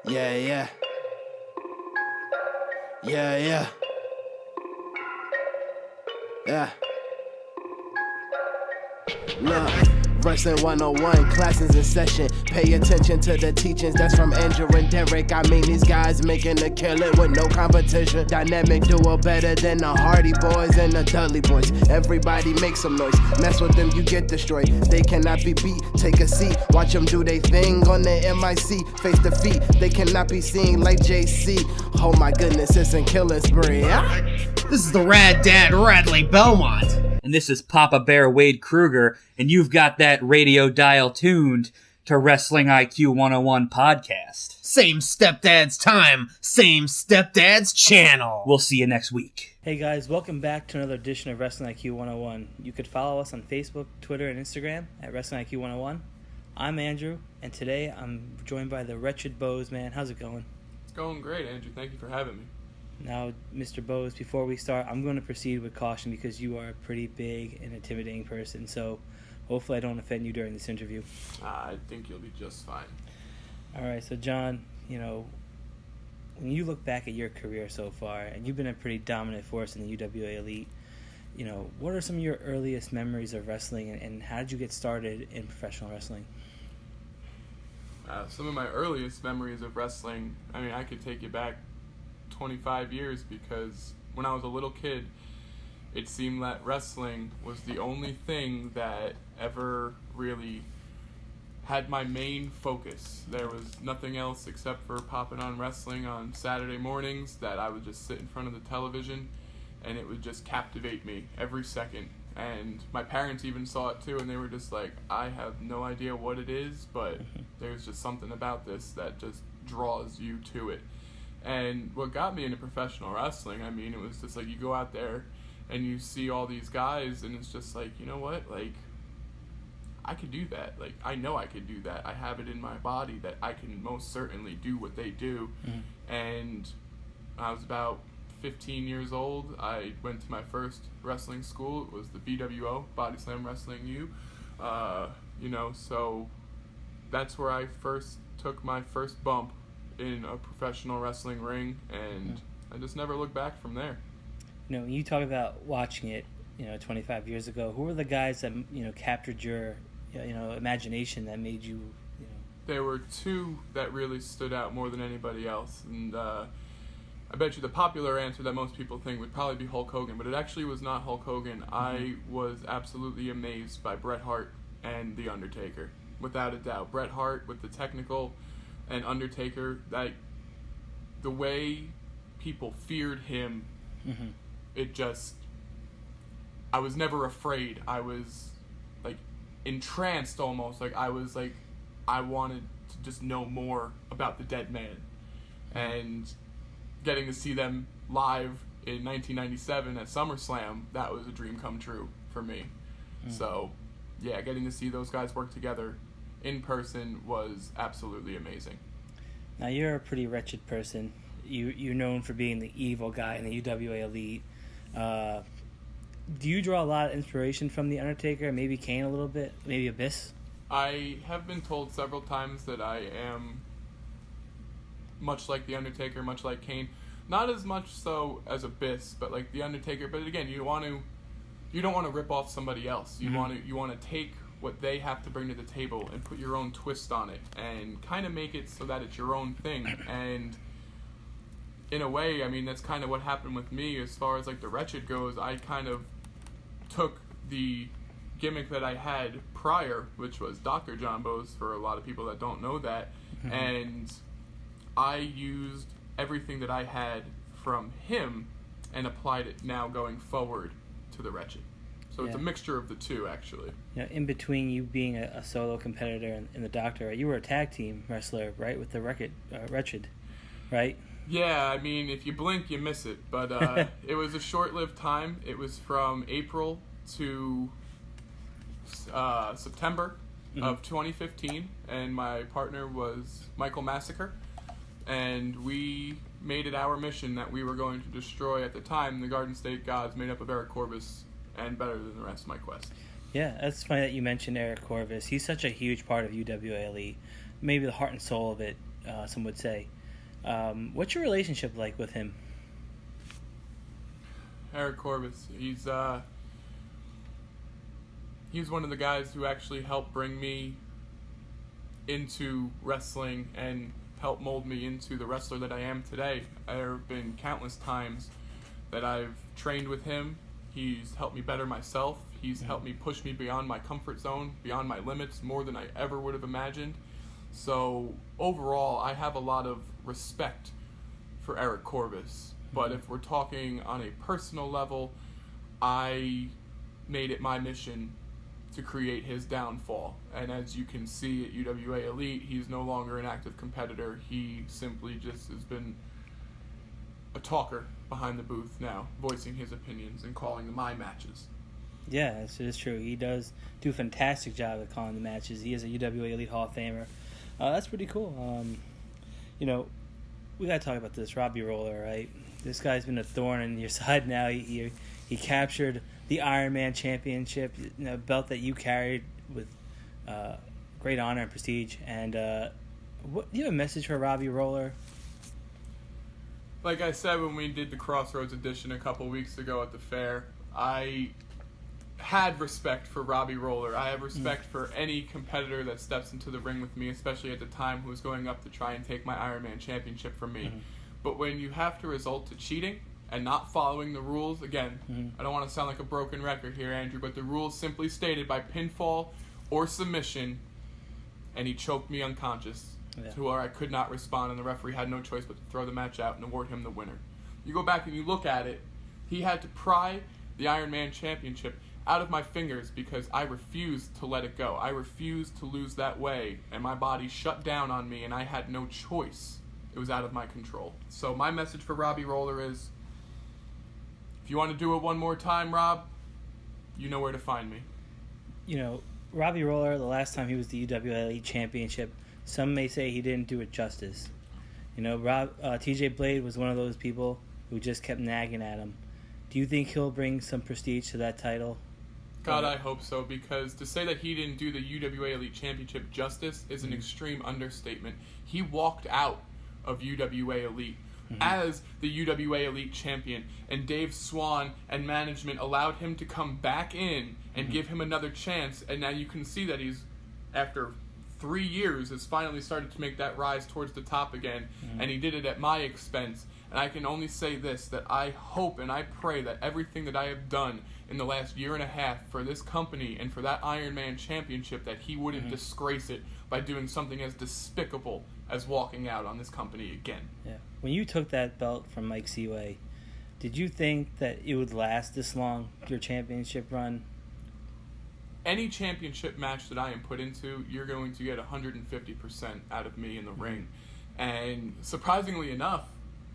Yeah, yeah. Yeah, yeah. Yeah. Look, Wrestling 101, classes in session. Pay attention to the teachings, that's from Andrew and Derek. I mean, these guys making a killing with no competition. Dynamic duo better than the Hardy Boys and the Dudley Boys. Everybody make some noise, mess with them, you get destroyed. They cannot be beat, take a seat. Watch them do they thing on the MIC. Face defeat, they cannot be seen like JC. Oh my goodness, it's a killing spree. This is the Rad Dad Radley Belmont. And this is Papa Bear Wade Kruger, and you've got that radio dial tuned to Wrestling IQ 101 podcast. Same stepdad's time, same stepdad's channel. We'll see you next week. Hey guys, welcome back to another edition of Wrestling IQ 101. You could follow us on Facebook, Twitter, and Instagram at Wrestling IQ 101. I'm Andrew, and today I'm joined by the Wretched Bose, man. How's it going? It's going great, Andrew. Thank you for having me. Now, Mr. Bose, before we start, I'm going to proceed with caution because you are a pretty big and intimidating person, so hopefully I don't offend you during this interview. I think you'll be just fine. All right, so John, when you look back at your career so far, and you've been a pretty dominant force in the UWA Elite, what are some of your earliest memories of wrestling, and how did you get started in professional wrestling? Some of my earliest memories of wrestling, I could take you back 25 years, because when I was a little kid, it seemed that wrestling was the only thing that ever really had my main focus. There was nothing else except for popping on wrestling on Saturday mornings, that I would just sit in front of the television and it would just captivate me every second. And my parents even saw it too, and they were just like, I have no idea what it is, but there's just something about this that just draws you to it. And what got me into professional wrestling, it was just like, you go out there and you see all these guys, and it's just like, you know what, like, I could do that. Like, I know I could do that. I have it in my body that I can most certainly do what they do. Mm-hmm. And I was about 15 years old. I went to my first wrestling school. It was the BWO, Body Slam Wrestling U. So that's where I first took my first bump in a professional wrestling ring, and I just never looked back from there. When you talk about watching it, 25 years ago, who were the guys that, captured your, imagination, that made you, There were two that really stood out more than anybody else, and I bet you the popular answer that most people think would probably be Hulk Hogan, but it actually was not Hulk Hogan. Mm-hmm. I was absolutely amazed by Bret Hart and The Undertaker, without a doubt. Bret Hart with the technical, and Undertaker, like, the way people feared him, mm-hmm. I was never afraid. I was, like, entranced almost. Like, I wanted to just know more about the dead man. And getting to see them live in 1997 at SummerSlam, that was a dream come true for me. Mm. So, yeah, getting to see those guys work together in person was absolutely amazing. Now, you're a pretty wretched person. You're known for being the evil guy in the UWA Elite. Do you draw a lot of inspiration from The Undertaker, maybe Kane a little bit, maybe Abyss? I have been told several times that I am much like The Undertaker, much like Kane. Not as much so as Abyss, but like The Undertaker. But again, you don't want to rip off somebody else. You Mm-hmm. want to take what they have to bring to the table and put your own twist on it and kind of make it so that it's your own thing. And in a way, that's kind of what happened with me as far as like the Wretched goes. I kind of took the gimmick that I had prior, which was Dr. John Bose, for a lot of people that don't know that, mm-hmm. and I used everything that I had from him and applied it now going forward to the Wretched. So it's a mixture of the two, actually. In between you being a solo competitor and the Doctor, you were a tag team wrestler, right, with the Wretched, right? Yeah, if you blink, you miss it. But it was a short-lived time. It was from April to September mm-hmm. of 2015, and my partner was Michael Massacre. And we made it our mission that we were going to destroy, at the time, the Garden State Gods, made up of Eric Corvus and Better Than the Rest, Mike West. Yeah, that's funny that you mentioned Eric Corvus. He's such a huge part of UWA Elite, maybe the heart and soul of it, some would say. What's your relationship like with him? Eric Corvus, he's one of the guys who actually helped bring me into wrestling and helped mold me into the wrestler that I am today. There have been countless times that I've trained with him. He's helped me better myself. He's helped me push me beyond my comfort zone, beyond my limits, more than I ever would have imagined. So overall, I have a lot of respect for Eric Corvus. But if we're talking on a personal level, I made it my mission to create his downfall. And as you can see at UWA Elite, he's no longer an active competitor. He simply just has been a talker behind the booth now, voicing his opinions and calling my matches. Yeah, it is true. He does do a fantastic job at calling the matches. He is a UWA Elite Hall of Famer. That's pretty cool. We got to talk about this Robbie Roller, right? This guy's been a thorn in your side now. He captured the Iron Man Championship, belt that you carried with great honor and prestige. And do you have a message for Robbie Roller? Like I said when we did the Crossroads edition a couple weeks ago at the fair, I had respect for Robbie Roller. I have respect for any competitor that steps into the ring with me, especially at the time who was going up to try and take my Iron Man Championship from me. But when you have to resort to cheating and not following the rules, again, I don't want to sound like a broken record here, Andrew, but the rules simply stated by pinfall or submission, and he choked me unconscious to where I could not respond, and the referee had no choice but to throw the match out and award him the winner. You go back and you look at it, he had to pry the Iron Man Championship out of my fingers because I refused to let it go. I refused to lose that way, and my body shut down on me, and I had no choice. It was out of my control. So my message for Robbie Roller is, if you want to do it one more time, Rob, you know where to find me. Robbie Roller, the last time he was the UWA Elite Championship, some may say he didn't do it justice. TJ Blade was one of those people who just kept nagging at him. Do you think he'll bring some prestige to that title? God, I hope so, because to say that he didn't do the UWA Elite Championship justice is an extreme understatement. He walked out of UWA Elite as the UWA Elite Champion, and Dave Swan and management allowed him to come back in and give him another chance, and now you can see that he's, after 3 years, has finally started to make that rise towards the top again, and he did it at my expense. And I can only say this, that I hope and I pray that everything that I have done in the last year and a half for this company and for that Iron Man Championship, that he wouldn't disgrace it by doing something as despicable as walking out on this company again. Yeah. When you took that belt from Mike Seaway, did you think that it would last this long, your championship run? Any championship match that I am put into, you're going to get 150% out of me in the ring. And surprisingly enough,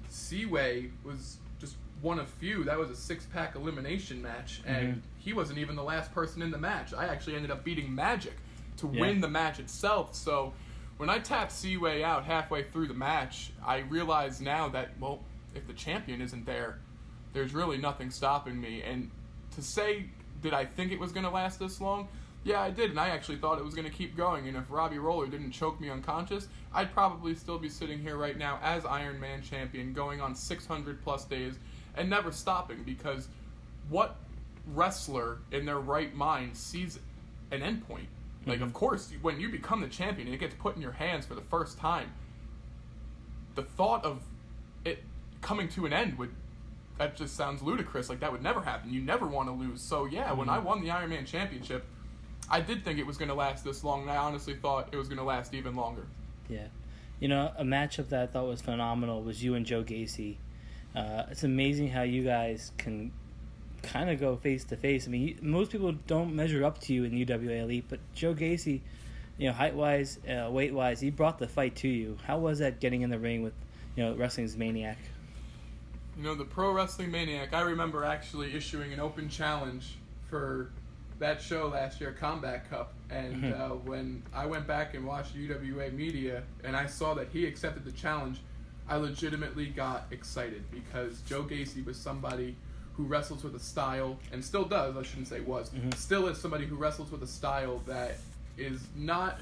Seaway was just one of few. That was a 6-pack elimination match, and he wasn't even the last person in the match. I actually ended up beating Magic to win the match itself. So when I tapped Seaway out halfway through the match, I realized now that, well, if the champion isn't there, there's really nothing stopping me. And to say, did I think it was going to last this long? Yeah, I did, and I actually thought it was going to keep going, and if Robbie Roller didn't choke me unconscious, I'd probably still be sitting here right now as Iron Man Champion, going on 600-plus days, and never stopping, because what wrestler in their right mind sees an endpoint? Like, of course, when you become the champion and it gets put in your hands for the first time, the thought of it coming to an end that just sounds ludicrous. Like, that would never happen. You never want to lose. So, yeah, when I won the Iron Man Championship, I did think it was going to last this long, and I honestly thought it was going to last even longer. Yeah. A matchup that I thought was phenomenal was you and Joe Gacy. It's amazing how you guys can kind of go face-to-face. I mean, most people don't measure up to you in UWA Elite, but Joe Gacy, height-wise, weight-wise, he brought the fight to you. How was that getting in the ring with, Wrestling's Maniac? The Pro Wrestling Maniac, I remember actually issuing an open challenge for that show last year, Combat Cup, and when I went back and watched UWA Media and I saw that he accepted the challenge, I legitimately got excited, because Joe Gacy was somebody who wrestles with a style, and still does, I shouldn't say was, still is somebody who wrestles with a style that is not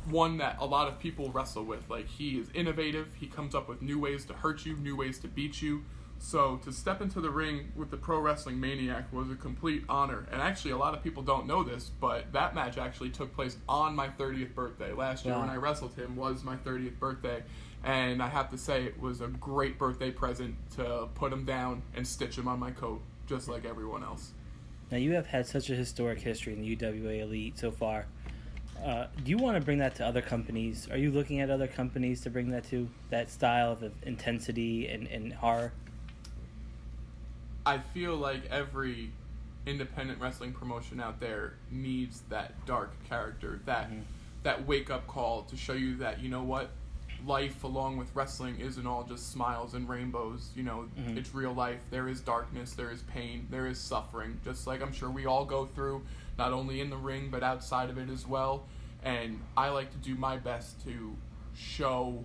one that a lot of people wrestle with. Like, he is innovative. He comes up with new ways to hurt you, new ways to beat you. So to step into the ring with the Pro Wrestling Maniac was a complete honor. And actually, a lot of people don't know this, but that match actually took place on my 30th birthday. Last year when I wrestled him was my 30th birthday. And I have to say, it was a great birthday present to put him down and stitch him on my coat, just like everyone else. Now, you have had such a historic history in the UWA Elite so far. Do you want to bring that to other companies? Are you looking at other companies to bring that to, that style of intensity and horror? I feel like every independent wrestling promotion out there needs that dark character, that wake-up call to show you that, you know what, life along with wrestling isn't all just smiles and rainbows. You know, it's real life. There is darkness, there is pain, there is suffering, just like I'm sure we all go through, not only in the ring but outside of it as well. And I like to do my best to show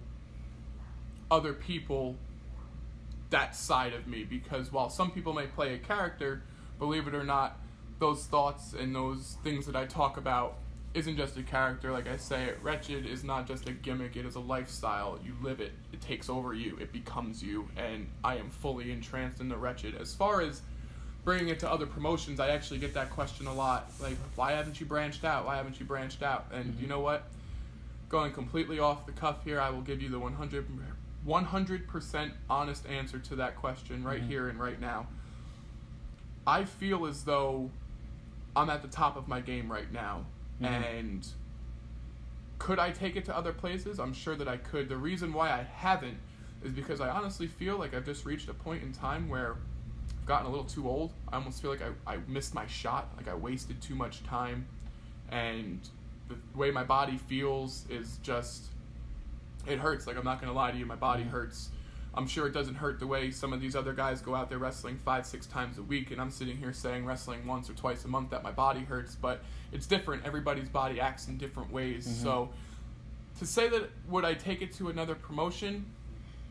other people that side of me, because while some people may play a character, believe it or not, those thoughts and those things that I talk about isn't just a character. Like I say, Wretched is not just a gimmick, it is a lifestyle. You live it, it takes over you, it becomes you, and I am fully entranced in the Wretched. As far as bringing it to other promotions, I actually get that question a lot, like, why haven't you branched out, why haven't you branched out? And you know what, going completely off the cuff here, I will give you the 100% honest answer to that question right here and right now. I feel as though I'm at the top of my game right now. And could I take it to other places? I'm sure that I could. The reason why I haven't is because I honestly feel like I've just reached a point in time where I've gotten a little too old. I almost feel like I missed my shot, like I wasted too much time. And the way my body feels is just, it hurts. Like, I'm not going to lie to you, my body hurts. I'm sure it doesn't hurt the way some of these other guys go out there wrestling 5-6 times a week, and I'm sitting here saying wrestling once or twice a month that my body hurts, but it's different. Everybody's body acts in different ways. So to say that would I take it to another promotion,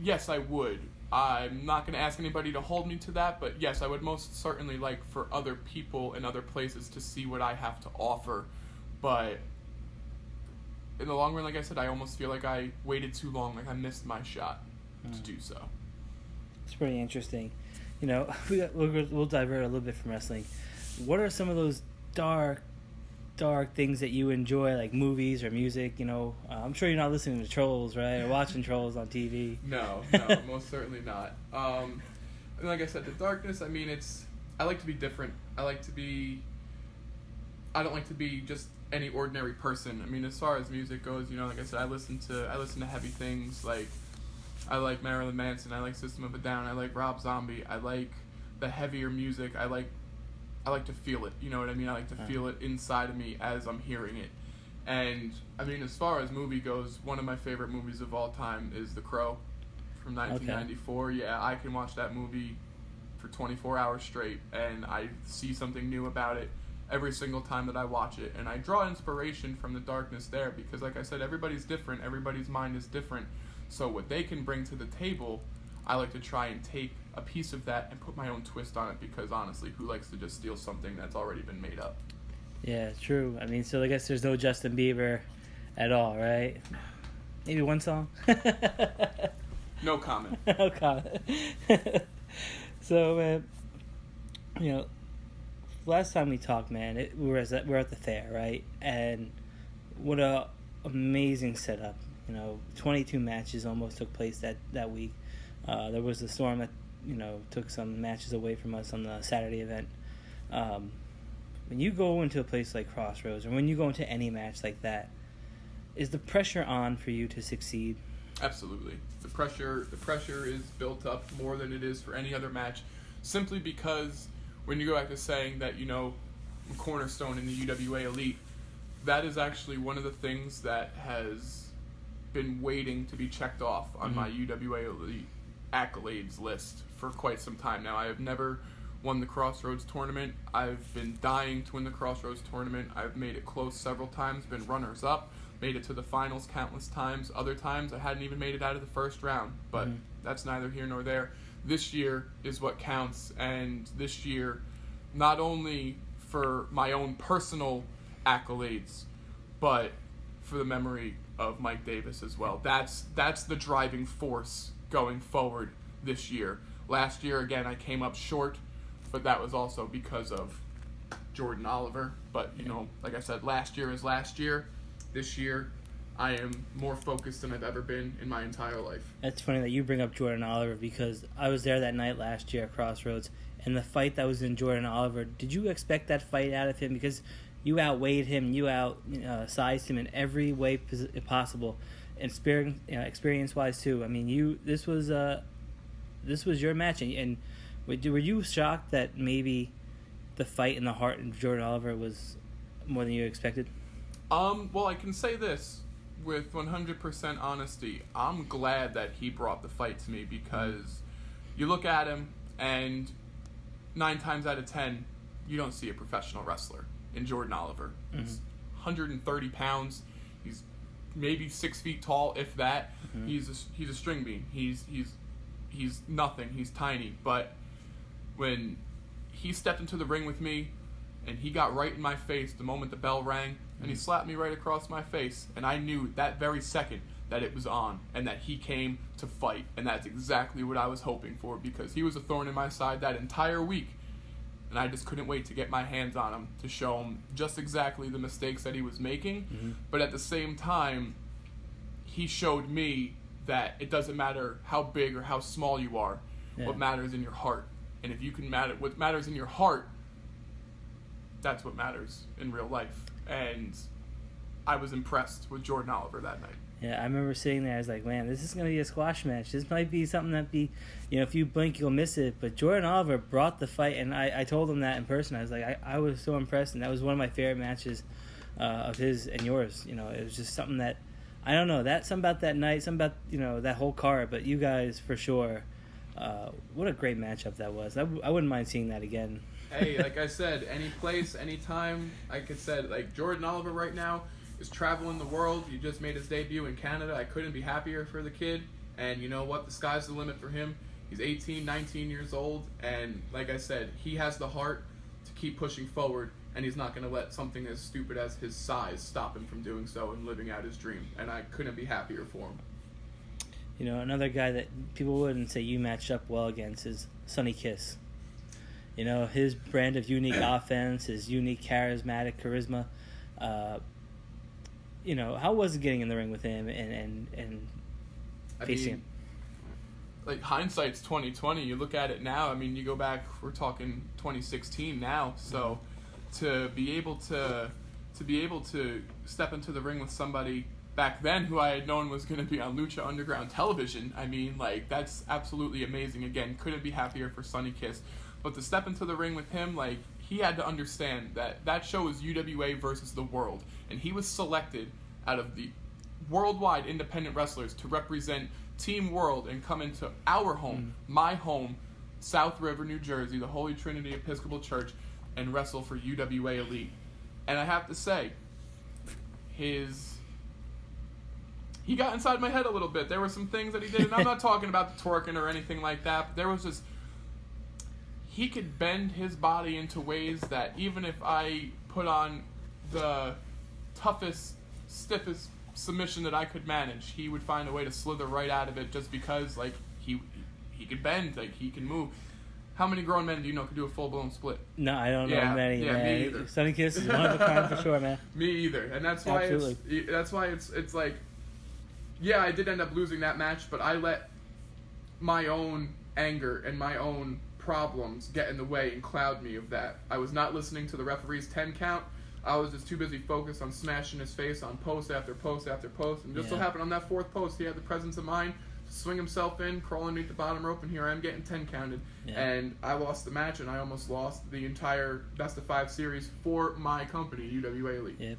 yes, I would. I'm not going to ask anybody to hold me to that, but yes, I would most certainly like for other people in other places to see what I have to offer. But in the long run, like I said, I almost feel like I waited too long, like I missed my shot to do so. It's pretty interesting. You know, we'll divert a little bit from wrestling. What are some of those dark things that you enjoy, like movies or music? You know, I'm sure you're not listening to Trolls, right? Or watching Trolls on TV. No, most certainly not. And like I said, the darkness, I mean, I like to be different. I don't like to be just any ordinary person. I mean, as far as music goes, you know, like I said, I listen to heavy things. Like, I like Marilyn Manson, I like System of a Down, I like Rob Zombie, I like the heavier music, I like to feel it, you know what I mean? I like to feel it inside of me as I'm hearing it. And, I mean, as far as movie goes, one of my favorite movies of all time is The Crow from 1994. Okay. Yeah, I can watch that movie for 24 hours straight, and I see something new about it every single time that I watch it. And I draw inspiration from the darkness there because, like I said, everybody's different, everybody's mind is different. So what they can bring to the table, I like to try and take a piece of that and put my own twist on it, because honestly, who likes to just steal something that's already been made up? Yeah, true. I mean, so I guess there's no Justin Bieber at all, right? Maybe one song? No comment. No comment. So, man, you know, last time we talked, man, we're at the fair, right? And what a amazing setup. You know, 22 matches almost took place that week. There was a storm that, you know, took some matches away from us on the Saturday event. When you go into a place like Crossroads, or when you go into any match like that, is the pressure on for you to succeed? Absolutely. The pressure is built up more than it is for any other match, simply because when you go back to saying that, you know, a cornerstone in the UWA Elite, that is actually one of the things that has been waiting to be checked off on my UWA Elite accolades list for quite some time now. I have never won the Crossroads tournament. I've been dying to win the Crossroads tournament. I've made it close several times, been runners-up, made it to the finals countless times. Other times I hadn't even made it out of the first round, but that's neither here nor there. This year is what counts, and this year, not only for my own personal accolades, but for the memory of Mike Davis as well. That's the driving force going forward this year. Last year, again, I came up short, but that was also because of Jordan Oliver. But, you know, like I said, last year is last year. This year, I am more focused than I've ever been in my entire life. It's funny that you bring up Jordan Oliver because I was there that night last year at Crossroads, and the fight that was in Jordan Oliver, did you expect that fight out of him? Because you outweighed him, you sized him in every way possible, and experience-wise too. I mean, this was your match, and were you shocked that maybe the fight in the Hart and Jordan Oliver was more than you expected? Well, I can say this with 100% honesty. I'm glad that he brought the fight to me because you look at him and 9 times out of 10, you don't see a professional wrestler in Jordan Oliver. He's 130 pounds. He's maybe 6 feet tall, if that. He's a string bean. He's nothing. He's tiny. But when he stepped into the ring with me and he got right in my face the moment the bell rang, and he slapped me right across my face, and I knew that very second that it was on and that he came to fight, and that's exactly what I was hoping for because he was a thorn in my side that entire week, and I just couldn't wait to get my hands on him to show him just exactly the mistakes that he was making. But at the same time, he showed me that it doesn't matter how big or how small you are. What matters in your heart, and if you can what matters in your heart, that's what matters in real life. And I was impressed with Jordan Oliver that night. Yeah, I remember sitting there. I was like, man, this is going to be a squash match. This might be something that if you blink, you'll miss it. But Jordan Oliver brought the fight, and I told him that in person. I was like, I was so impressed, and that was one of my favorite matches of his and yours. You know, it was just something that, I don't know, something about that night, something about, that whole card. But you guys, for sure, what a great matchup that was. I wouldn't mind seeing that again. Hey, like I said, any place, any time, like I said, like Jordan Oliver right now is traveling the world. He just made his debut in Canada. I couldn't be happier for the kid. And you know what? The sky's the limit for him. He's 18, 19 years old. And like I said, he has the heart to keep pushing forward. And he's not going to let something as stupid as his size stop him from doing so and living out his dream. And I couldn't be happier for him. You know, another guy that people wouldn't say you matched up well against is Sonny Kiss. You know, his brand of unique offense, his unique charismatic charisma. You know, how was it getting in the ring with him and facing him? Like, hindsight's 20/20. You look at it now. I mean, you go back. We're talking 2016 now. So, to be able to step into the ring with somebody back then who I had known was going to be on Lucha Underground television, I mean, like, that's absolutely amazing. Again, couldn't be happier for Sonny Kiss. But to step into the ring with him, like, he had to understand that show was UWA versus the world. And he was selected out of the worldwide independent wrestlers to represent Team World and come into our home, my home, South River, New Jersey, the Holy Trinity Episcopal Church, and wrestle for UWA Elite. And I have to say, he got inside my head a little bit. There were some things that he did, and I'm not talking about the twerking or anything like that, but there was just... He could bend his body into ways that even if I put on the toughest, stiffest submission that I could manage, he would find a way to slither right out of it just because, like, he could bend, like, he can move. How many grown men do you know could do a full-blown split? No, I don't know many. Yeah, man. me either. Sonny Kiss is one of a kind for sure, man. Me either, and that's why it's like, yeah, I did end up losing that match, but I let my own anger and my own problems get in the way and cloud me of that. I was not listening to the referee's 10 count. I was just too busy focused on smashing his face on post after post after post. And just so happened on that 4th post, he had the presence of mind to swing himself in, crawl underneath the bottom rope, and here I am getting 10 counted. Yeah. And I lost the match, and I almost lost the entire Best of 5 series for my company, UWA Elite. Yeah.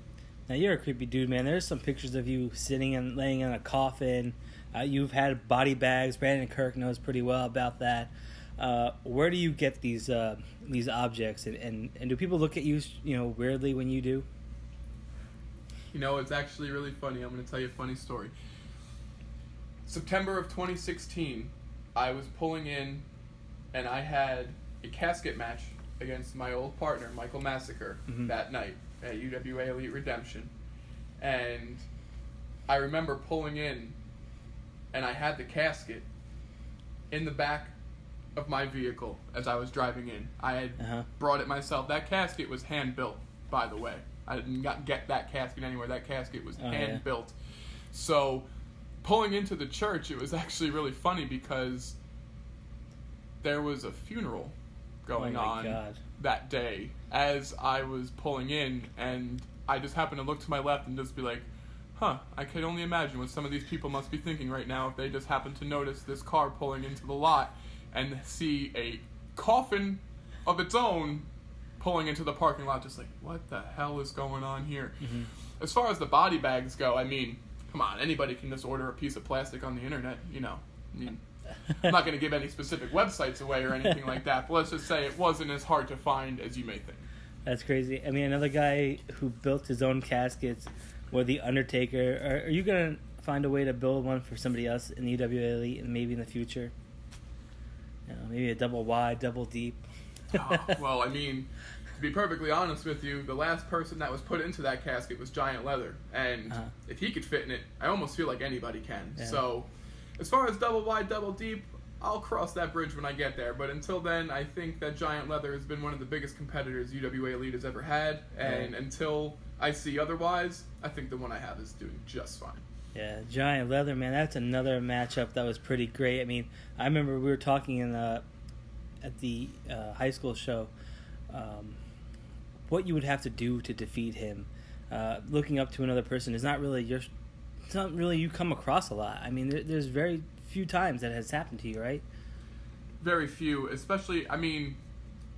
Now, you're a creepy dude, man. There's some pictures of you sitting and laying in a coffin. You've had body bags. Brandon Kirk knows pretty well about that. Where do you get these objects, and do people look at you, weirdly when you do? You know, it's actually really funny. I'm going to tell you a funny story. September of 2016, I was pulling in, and I had a casket match against my old partner, Michael Massacre, that night at UWA Elite Redemption. And I remember pulling in, and I had the casket in the back of my vehicle as I was driving in. I had brought it myself. That casket was hand-built, by the way. I didn't get that casket anywhere. That casket was hand-built. So, pulling into the church, it was actually really funny because there was a funeral going on that day as I was pulling in, and I just happened to look to my left and just be like, I could only imagine what some of these people must be thinking right now if they just happen to notice this car pulling into the lot and see a coffin of its own pulling into the parking lot, just like, what the hell is going on here? Mm-hmm. As far as the body bags go, I mean, come on, anybody can just order a piece of plastic on the internet, you know. I mean, I'm not going to give any specific websites away or anything like that, but let's just say it wasn't as hard to find as you may think. That's crazy. I mean, another guy who built his own caskets was the Undertaker. Are you going to find a way to build one for somebody else in the UWA Elite and maybe in the future? You know, maybe a double wide, double deep. Well, I mean, to be perfectly honest with you, the last person that was put into that casket was Giant Leather. And if he could fit in it, I almost feel like anybody can. Yeah. So, as far as double wide, double deep, I'll cross that bridge when I get there. But until then, I think that Giant Leather has been one of the biggest competitors UWA Elite has ever had. And until I see otherwise, I think the one I have is doing just fine. Yeah, Giant Leather, man, that's another matchup that was pretty great. I mean, I remember we were talking at the high school show what you would have to do to defeat him. Looking up to another person is not really you come across a lot. I mean, there's very few times that has happened to you, right? Very few, especially, I mean,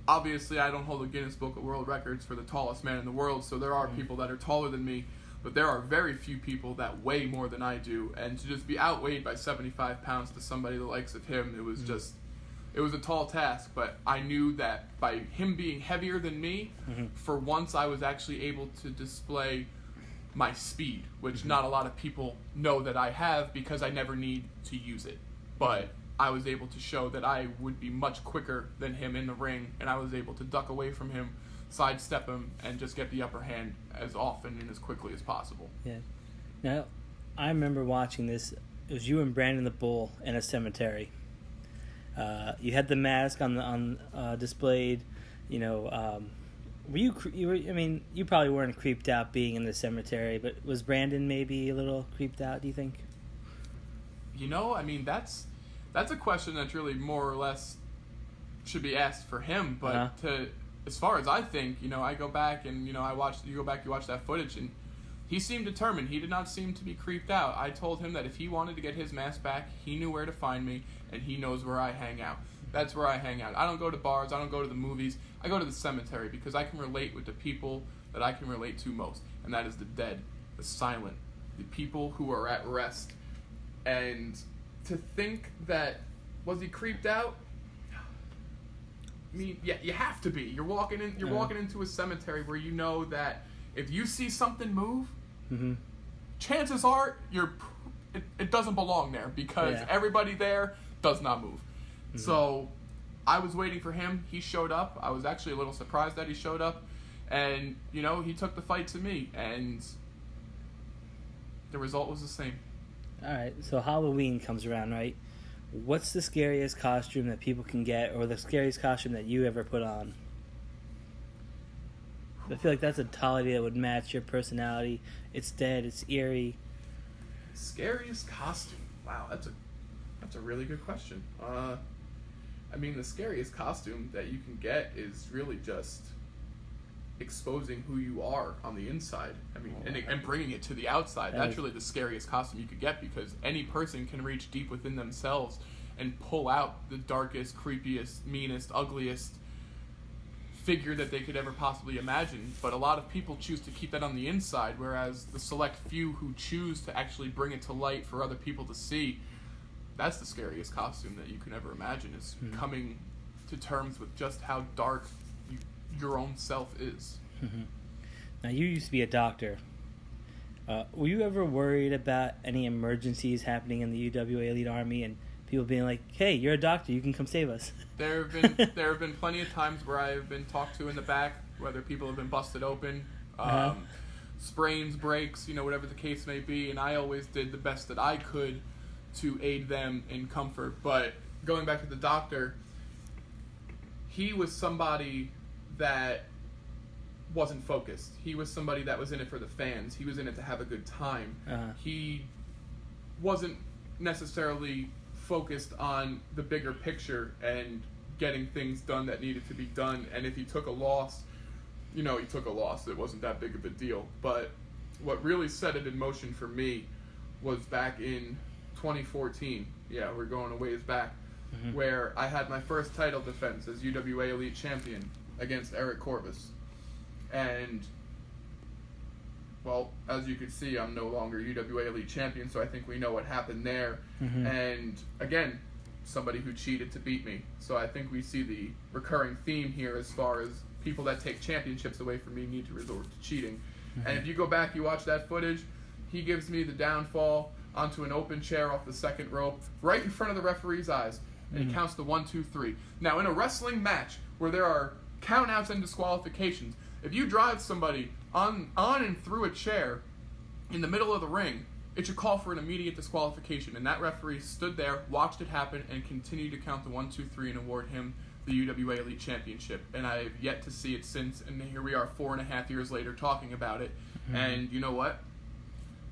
obviously I don't hold a Guinness Book of World Records for the tallest man in the world, so there are people that are taller than me, but there are very few people that weigh more than I do, and to just be outweighed by 75 pounds to somebody the likes of him, it was just, it was a tall task, but I knew that by him being heavier than me, for once I was actually able to display my speed, which not a lot of people know that I have because I never need to use it. But I was able to show that I would be much quicker than him in the ring, and I was able to duck away from him, sidestep him, and just get the upper hand as often and as quickly as possible. Yeah. Now, I remember watching this. It was you and Brandon the Bull in a cemetery. You had the mask on displayed. You know, I mean, you probably weren't creeped out being in the cemetery, but was Brandon maybe a little creeped out, do you think? You know, I mean, that's a question that's really more or less should be asked for him, but as far as I think, you know, I go back and, you know, you watch that footage, and he seemed determined. He did not seem to be creeped out. I told him that if he wanted to get his mask back, he knew where to find me, and he knows where I hang out. That's where I hang out. I don't go to bars. I don't go to the movies. I go to the cemetery because I can relate with the people that I can relate to most, and that is the dead, the silent, the people who are at rest. And to think that, was he creeped out? I mean, yeah, you have to be. You're walking into a cemetery where you know that if you see something move, chances are it doesn't belong there because everybody there does not move. So I was waiting for him. He showed up. I was actually a little surprised that he showed up. And, you know, he took the fight to me. And the result was the same. All right. So Halloween comes around, right? What's the scariest costume that people can get, or the scariest costume that you ever put on? I feel like that's a holiday that would match your personality. It's dead. It's eerie. Scariest costume? Wow, that's a really good question. I mean, the scariest costume that you can get is really just exposing who you are on the inside. I mean, and bringing it to the outside. That's really the scariest costume you could get because any person can reach deep within themselves and pull out the darkest, creepiest, meanest, ugliest figure that they could ever possibly imagine. But a lot of people choose to keep that on the inside, whereas the select few who choose to actually bring it to light for other people to see, that's the scariest costume that you can ever imagine, is coming to terms with just how dark your own self is. Now, you used to be a doctor. Were you ever worried about any emergencies happening in the UWA Elite Army and people being like, hey, you're a doctor, you can come save us? There have been plenty of times where I have been talked to in the back, whether people have been busted open. sprains, breaks, whatever the case may be, and I always did the best that I could to aid them in comfort. But going back to the doctor, he was somebody that wasn't focused. He was somebody that was in it for the fans. He was in it to have a good time. He wasn't necessarily focused on the bigger picture and getting things done that needed to be done. And if he took a loss, he took a loss. It wasn't that big of a deal. But what really set it in motion for me was back in 2014. Yeah, we're going a ways back, where I had my first title defense as UWA Elite Champion against Eric Corvus. And, well, as you can see, I'm no longer UWA Elite Champion, so I think we know what happened there. And, again, somebody who cheated to beat me. So I think we see the recurring theme here as far as people that take championships away from me need to resort to cheating. And if you go back, you watch that footage, he gives me the downfall onto an open chair off the second rope, right in front of the referee's eyes, and he counts the 1, 2, 3. Now, in a wrestling match where there are countouts and disqualifications, if you drive somebody on and through a chair in the middle of the ring, it should call for an immediate disqualification. And that referee stood there, watched it happen, and continued to count the 1, 2, 3 and award him the UWA Elite Championship. And I have yet to see it since, and here we are 4.5 years later talking about it. And you know what?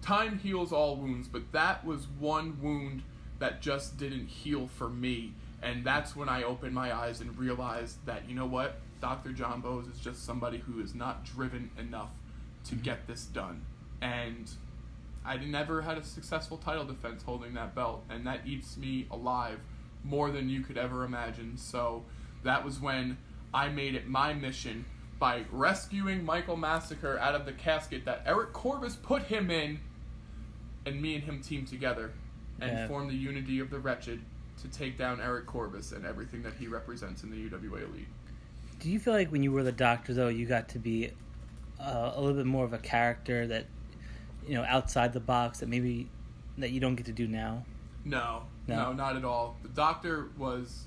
Time heals all wounds, but that was one wound that just didn't heal for me. And that's when I opened my eyes and realized that, you know what? Dr. John Bowes is just somebody who is not driven enough to get this done. And I never had a successful title defense holding that belt, and that eats me alive more than you could ever imagine. So that was when I made it my mission, by rescuing Michael Massacre out of the casket that Eric Corvus put him in, and me and him teamed together and formed the unity of the Wretched to take down Eric Corvus and everything that he represents in the UWA Elite. Do you feel like when you were the doctor, though, you got to be a little bit more of a character that, outside the box that maybe that you don't get to do now? No, not at all. The doctor was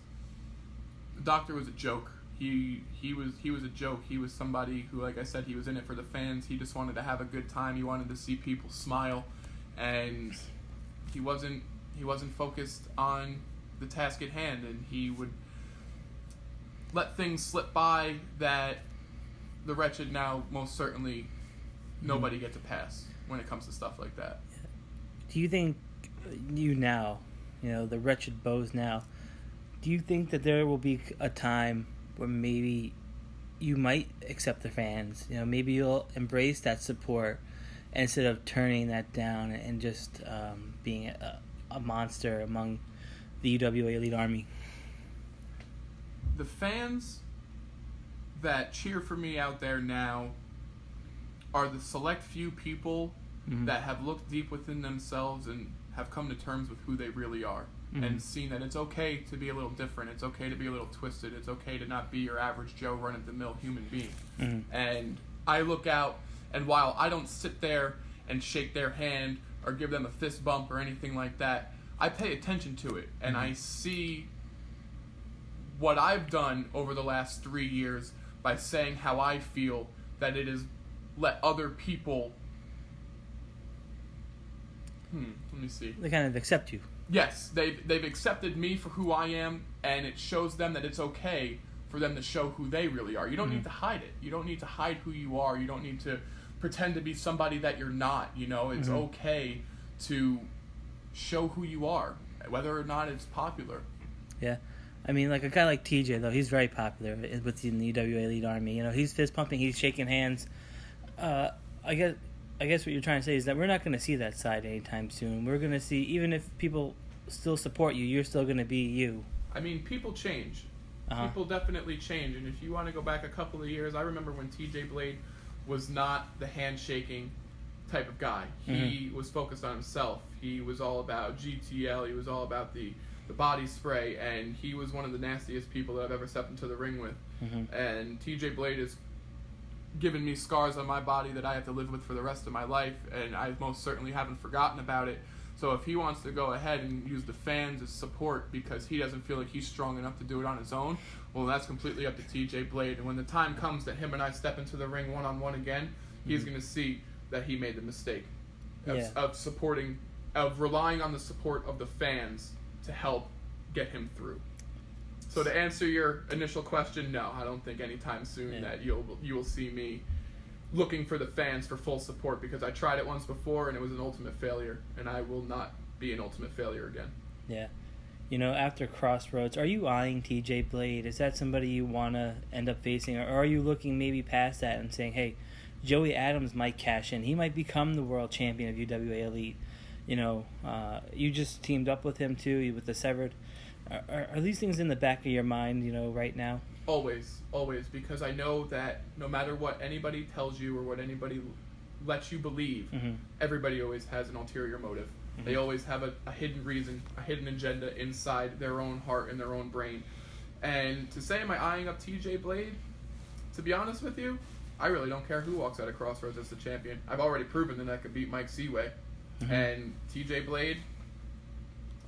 a joke. He was a joke. He was somebody who, like I said, he was in it for the fans. He just wanted to have a good time. He wanted to see people smile, and he wasn't focused on the task at hand, and he would let things slip by that the Wretched now most certainly nobody gets a pass when it comes to stuff like that. Do you think you now, the Wretched Bowes now, do you think that there will be a time where maybe you might accept the fans? Maybe you'll embrace that support instead of turning that down and just being a monster among the UWA Elite Army? The fans that cheer for me out there now are the select few people that have looked deep within themselves and have come to terms with who they really are, and seen that it's okay to be a little different, it's okay to be a little twisted, it's okay to not be your average Joe run-of-the-mill human being. And I look out, and while I don't sit there and shake their hand or give them a fist bump or anything like that, I pay attention to it, and I see what I've done over the last 3 years by saying how I feel, that it is let other people let me see. They kind of accept you. Yes, they've accepted me for who I am, and it shows them that it's okay for them to show who they really are. You don't need to hide it. You don't need to hide who you are. You don't need to pretend to be somebody that you're not. It's okay to show who you are, whether or not it's popular. Yeah. I mean, like a guy like TJ, though, he's very popular within the UWA Elite Army. He's fist pumping, he's shaking hands. I guess what you're trying to say is that we're not going to see that side anytime soon. We're going to see, even if people still support you, you're still going to be you. I mean, people change. People definitely change. And if you want to go back a couple of years, I remember when TJ Blade was not the handshaking type of guy. He was focused on himself. He was all about GTL. He was all about the body spray, and he was one of the nastiest people that I've ever stepped into the ring with. And TJ Blade has given me scars on my body that I have to live with for the rest of my life, and I most certainly haven't forgotten about it. So if he wants to go ahead and use the fans as support because he doesn't feel like he's strong enough to do it on his own, well, that's completely up to TJ Blade. And when the time comes that him and I step into the ring one-on-one again, he's going to see that he made the mistake Yeah. of relying on the support of the fans to help get him through. So to answer your initial question, no, I don't think anytime soon that you will see me looking for the fans for full support, because I tried it once before and it was an ultimate failure, and I will not be an ultimate failure again. Yeah. After Crossroads, are you eyeing TJ Blade? Is that somebody you want to end up facing? Or are you looking maybe past that and saying, hey, Joey Adams might cash in. He might become the world champion of UWA Elite. You just teamed up with him too, with the Severed. Are these things in the back of your mind, right now? Always, because I know that no matter what anybody tells you or what anybody lets you believe, everybody always has an ulterior motive. They always have a hidden reason, a hidden agenda inside their own heart and their own brain. And to say, am I eyeing up TJ Blade? To be honest with you, I really don't care who walks out of Crossroads as the champion. I've already proven that I could beat Mike Seaway. And TJ Blade,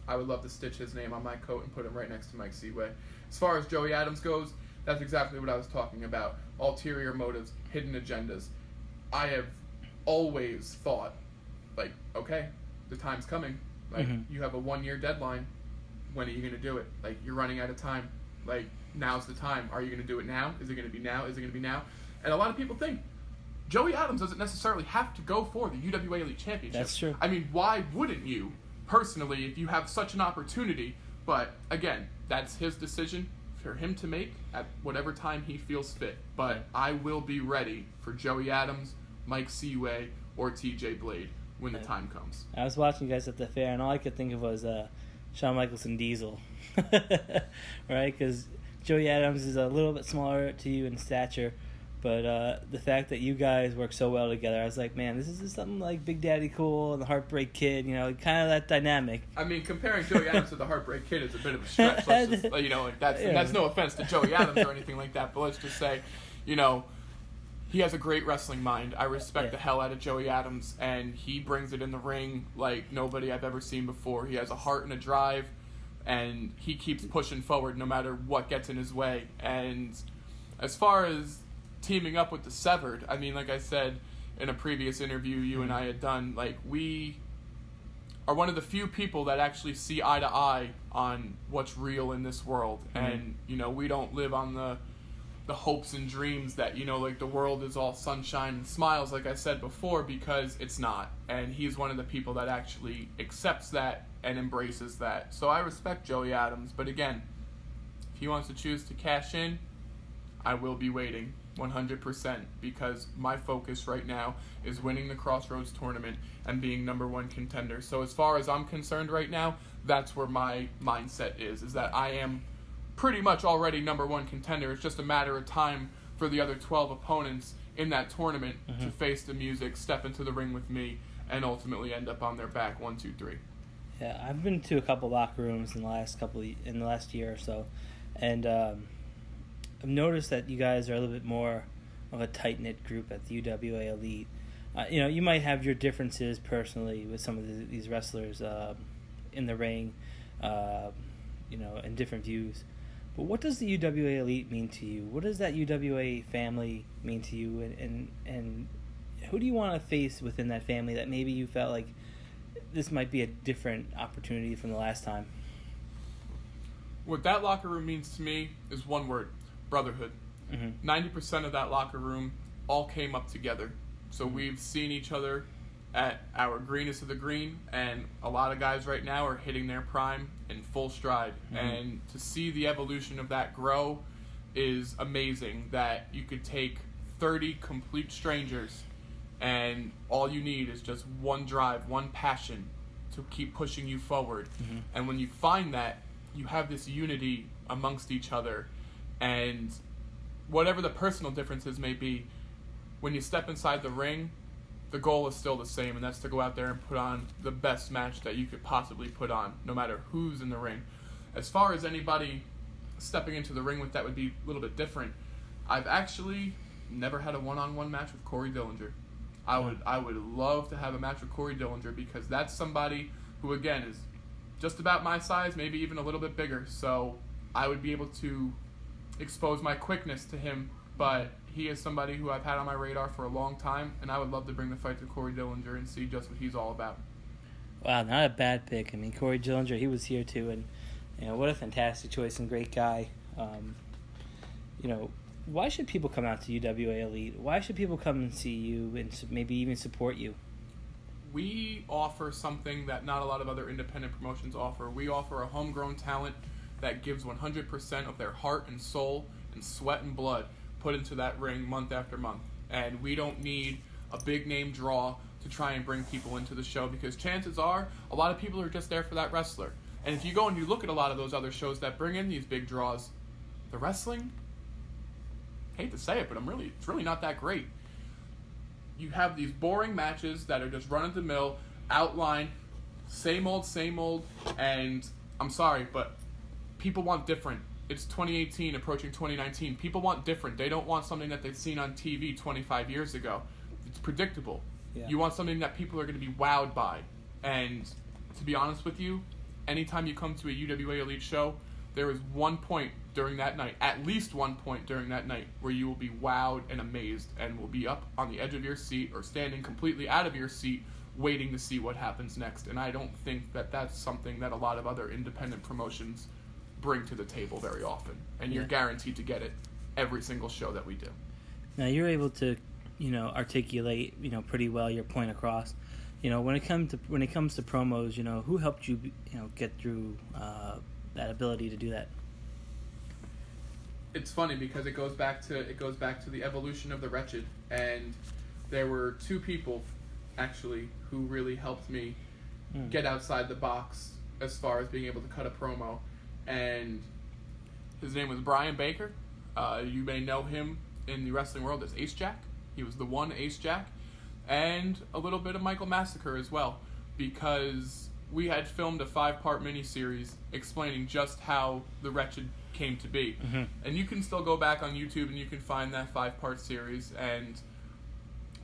I would love to stitch his name on my coat and put him right next to Mike Seaway. As far as Joey Adams goes, that's exactly what I was talking about. Ulterior motives, hidden agendas. I have always thought, okay, the time's coming. You have a 1-year deadline. When are you going to do it? You're running out of time. Now's the time. Are you going to do it now? Is it going to be now? Is it going to be now? And a lot of people think Joey Adams doesn't necessarily have to go for the UWA Elite Championship. That's true. I mean, why wouldn't you, personally, if you have such an opportunity? But, again, that's his decision for him to make at whatever time he feels fit. But I will be ready for Joey Adams, Mike Seaway, or TJ Blade when the time comes. I was watching you guys at the fair, and all I could think of was Shawn Michaels and Diesel. Right? Because Joey Adams is a little bit smaller to you in stature, but the fact that you guys work so well together, I was like, man, this is something like Big Daddy Cool and the Heartbreak Kid, kind of that dynamic. I mean, comparing Joey Adams to the Heartbreak Kid is a bit of a stretch. Let's just, that's no offense to Joey Adams or anything like that, but let's just say, he has a great wrestling mind. I respect the hell out of Joey Adams, and he brings it in the ring like nobody I've ever seen before. He has a heart and a drive, and he keeps pushing forward no matter what gets in his way. And as far as teaming up with the Severed, I mean, like I said in a previous interview you and I had done, we are one of the few people that actually see eye to eye on what's real in this world. And, we don't live on the hopes and dreams that, the world is all sunshine and smiles, like I said before, because it's not. And he's one of the people that actually accepts that and embraces that. So I respect Joey Adams, but again, if he wants to choose to cash in, I will be waiting 100%, because my focus right now is winning the Crossroads tournament and being number one contender. So as far as I'm concerned right now, that's where my mindset is that I am pretty much already number one contender. It's just a matter of time for the other 12 opponents in that tournament to face the music, step into the ring with me, and ultimately end up on their back 1, 2, 3. Yeah, I've been to a couple locker rooms in the last year or so, and I've noticed that you guys are a little bit more of a tight-knit group at the UWA Elite. You might have your differences personally with some of these wrestlers in the ring, and different views. But what does the UWA Elite mean to you? What does that UWA family mean to you? And who do you want to face within that family that maybe you felt like this might be a different opportunity from the last time? What that locker room means to me is one word: brotherhood. 90% of that locker room all came up together. So we've seen each other at our greenest of the green, and a lot of guys right now are hitting their prime in full stride. And to see the evolution of that grow is amazing, that you could take 30 complete strangers and all you need is just one drive, one passion to keep pushing you forward. And when you find that, you have this unity amongst each other, and whatever the personal differences may be, when you step inside the ring, the goal is still the same, and that's to go out there and put on the best match that you could possibly put on, no matter who's in the ring. As far as anybody stepping into the ring with that would be a little bit different, I've actually never had a one-on-one match with Corey Dillinger. I would love to have a match with Corey Dillinger, because that's somebody who, again, is just about my size, maybe even a little bit bigger. So I would be able to expose my quickness to him, but he is somebody who I've had on my radar for a long time, and I would love to bring the fight to Corey Dillinger and see just what he's all about. Wow, not a bad pick. I mean, Corey Dillinger, he was here too, and what a fantastic choice and great guy. Why should people come out to UWA Elite? Why should people come and see you and maybe even support you? We offer something that not a lot of other independent promotions offer. We offer a homegrown talent that gives 100% of their heart and soul and sweat and blood put into that ring month after month. And we don't need a big name draw to try and bring people into the show, because chances are a lot of people are just there for that wrestler. And if you go and you look at a lot of those other shows that bring in these big draws, the wrestling, hate to say it, but it's really not that great. You have these boring matches that are just run of the mill, outline, same old, and I'm sorry, but people want different. It's 2018 approaching 2019. People want different. They don't want something that they've seen on TV 25 years ago. It's predictable. Yeah. You want something that people are going to be wowed by. And to be honest with you, anytime you come to a UWA Elite show, there is one point during that night, at least one point during that night, where you will be wowed and amazed and will be up on the edge of your seat or standing completely out of your seat waiting to see what happens next. And I don't think that that's something that a lot of other independent promotions bring to the table very often. And you're guaranteed to get it every single show that we do. Now, you're able to, articulate, pretty well your point across. When it comes to promos, who helped you, get through that ability to do that? It's funny because it goes back to the evolution of the Wretched, and there were two people actually who really helped me get outside the box as far as being able to cut a promo. And his name was Brian Baker. You may know him in the wrestling world as Ace Jack. He was the one Ace Jack. And a little bit of Michael Massacre as well, because we had filmed a 5-part miniseries explaining just how the Wretched came to be. Mm-hmm. And you can still go back on YouTube and you can find that 5-part series. And